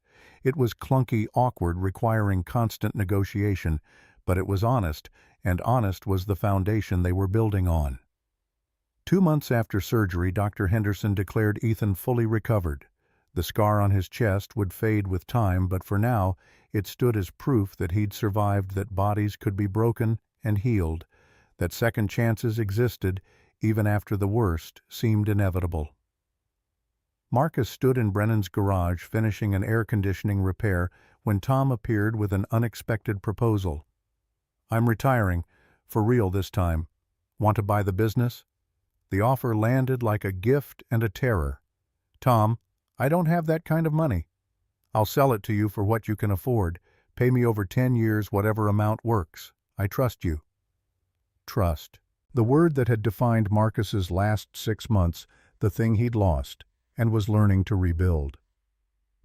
It was clunky, awkward, requiring constant negotiation, but it was honest, and honest was the foundation they were building on. 2 months after surgery, Dr. Henderson declared Ethan fully recovered. The scar on his chest would fade with time, but for now, it stood as proof that he'd survived, that bodies could be broken and healed, that second chances existed, even after the worst seemed inevitable. Marcus stood in Brennan's garage finishing an air conditioning repair when Tom appeared with an unexpected proposal. "I'm retiring, for real this time. Want to buy the business?" The offer landed like a gift and a terror. "Tom, I don't have that kind of money. I'll sell it to you for what you can afford. Pay me over 10 years, whatever amount works. I trust you." Trust. The word that had defined Marcus's last 6 months, the thing he'd lost, and was learning to rebuild.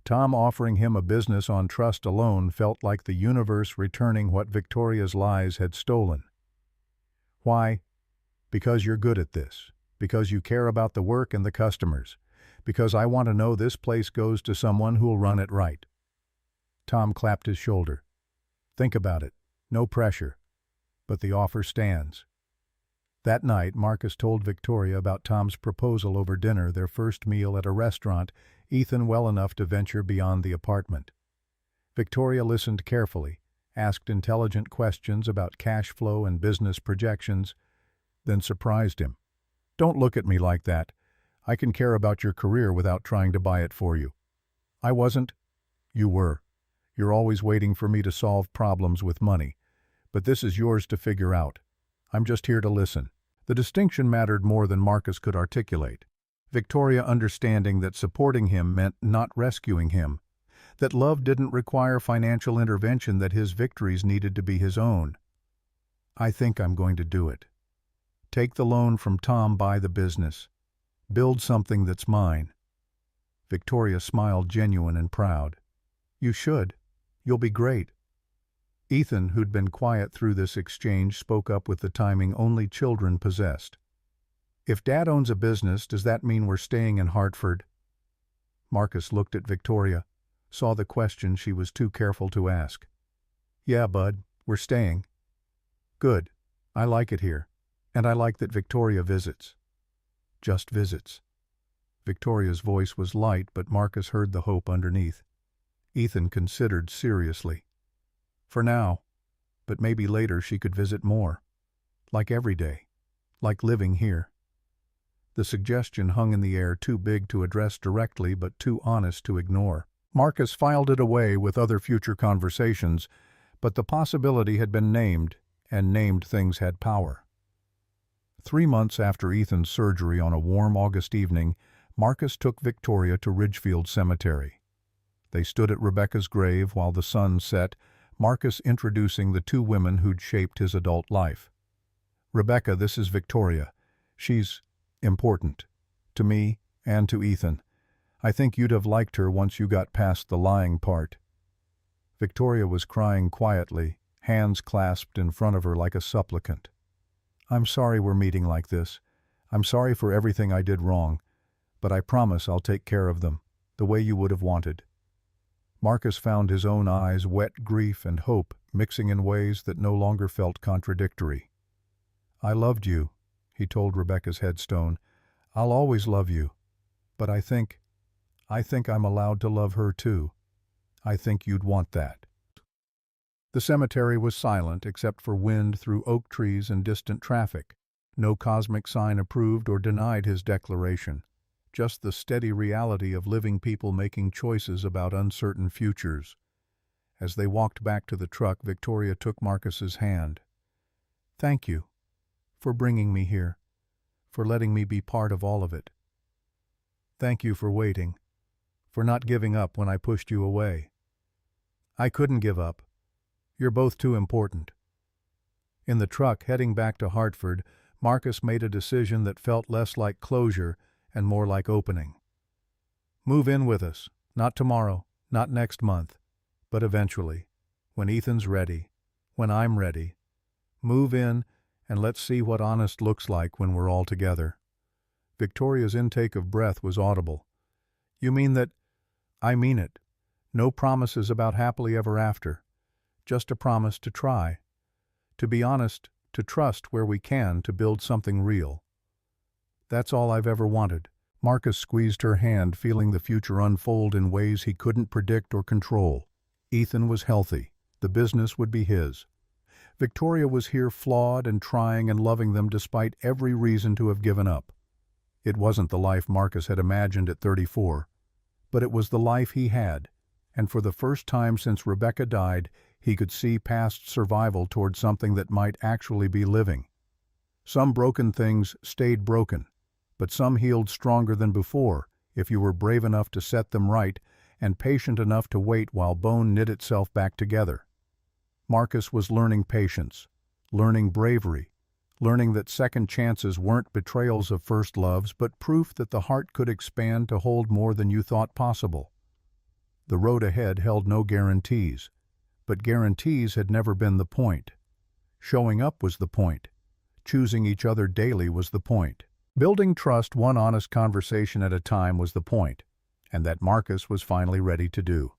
Tom offering him a business on trust alone felt like the universe returning what Victoria's lies had stolen. "Why?" "Because you're good at this. Because you care about the work and the customers. Because I want to know this place goes to someone who'll run it right." Tom clapped his shoulder. "Think about it. No pressure. But the offer stands." That night, Marcus told Victoria about Tom's proposal over dinner, their first meal at a restaurant, Ethan well enough to venture beyond the apartment. Victoria listened carefully, asked intelligent questions about cash flow and business projections, then surprised him. "Don't look at me like that. I can care about your career without trying to buy it for you." "I wasn't." "You were. You're always waiting for me to solve problems with money. But this is yours to figure out. I'm just here to listen." The distinction mattered more than Marcus could articulate. Victoria understanding that supporting him meant not rescuing him, that love didn't require financial intervention, that his victories needed to be his own. "I think I'm going to do it. Take the loan from Tom, buy the business. Build something that's mine." Victoria smiled, genuine and proud. "You should. You'll be great." Ethan, who'd been quiet through this exchange, spoke up with the timing only children possessed. "If Dad owns a business, does that mean we're staying in Hartford?" Marcus looked at Victoria, saw the question she was too careful to ask. "Yeah, bud, we're staying." "Good. I like it here. And I like that Victoria visits." "Just visits." Victoria's voice was light, but Marcus heard the hope underneath. Ethan considered seriously. "For now, but maybe later she could visit more. Like every day. Like living here." The suggestion hung in the air, too big to address directly but too honest to ignore. Marcus filed it away with other future conversations, but the possibility had been named, and named things had power. 3 months after Ethan's surgery, on a warm August evening, Marcus took Victoria to Ridgefield Cemetery. They stood at Rebecca's grave while the sun set, Marcus introducing the 2 women who'd shaped his adult life. "Rebecca, this is Victoria. She's important. To me and to Ethan. I think you'd have liked her once you got past the lying part." Victoria was crying quietly, hands clasped in front of her like a supplicant. "I'm sorry we're meeting like this. I'm sorry for everything I did wrong. But I promise I'll take care of them, the way you would have wanted." Marcus found his own eyes wet, grief and hope mixing in ways that no longer felt contradictory. "I loved you," he told Rebecca's headstone. "I'll always love you. But I think I'm allowed to love her too. I think you'd want that." The cemetery was silent except for wind through oak trees and distant traffic. No cosmic sign approved or denied his declaration. Just the steady reality of living people making choices about uncertain futures. As they walked back to the truck, Victoria took Marcus's hand. "Thank you for bringing me here, for letting me be part of all of it. Thank you for waiting, for not giving up when I pushed you away. I couldn't give up. You're both too important." In the truck heading back to Hartford, Marcus made a decision that felt less like closure and more like opening. "Move in with us, not tomorrow, not next month, but eventually, when Ethan's ready, when I'm ready. Move in and let's see what honest looks like when we're all together." Victoria's intake of breath was audible. "You mean that?" "I mean it. No promises about happily ever after. Just a promise to try. To be honest, to trust where we can, to build something real. That's all I've ever wanted." Marcus squeezed her hand, feeling the future unfold in ways he couldn't predict or control. Ethan was healthy. The business would be his. Victoria was here, flawed and trying and loving them despite every reason to have given up. It wasn't the life Marcus had imagined at 34, but it was the life he had, and for the first time since Rebecca died, he could see past survival toward something that might actually be living. Some broken things stayed broken, but some healed stronger than before if you were brave enough to set them right and patient enough to wait while bone knit itself back together. Marcus was learning patience, learning bravery, learning that second chances weren't betrayals of first loves, but proof that the heart could expand to hold more than you thought possible. The road ahead held no guarantees, but guarantees had never been the point. Showing up was the point. Choosing each other daily was the point. Building trust one honest conversation at a time was the point, and that Marcus was finally ready to do.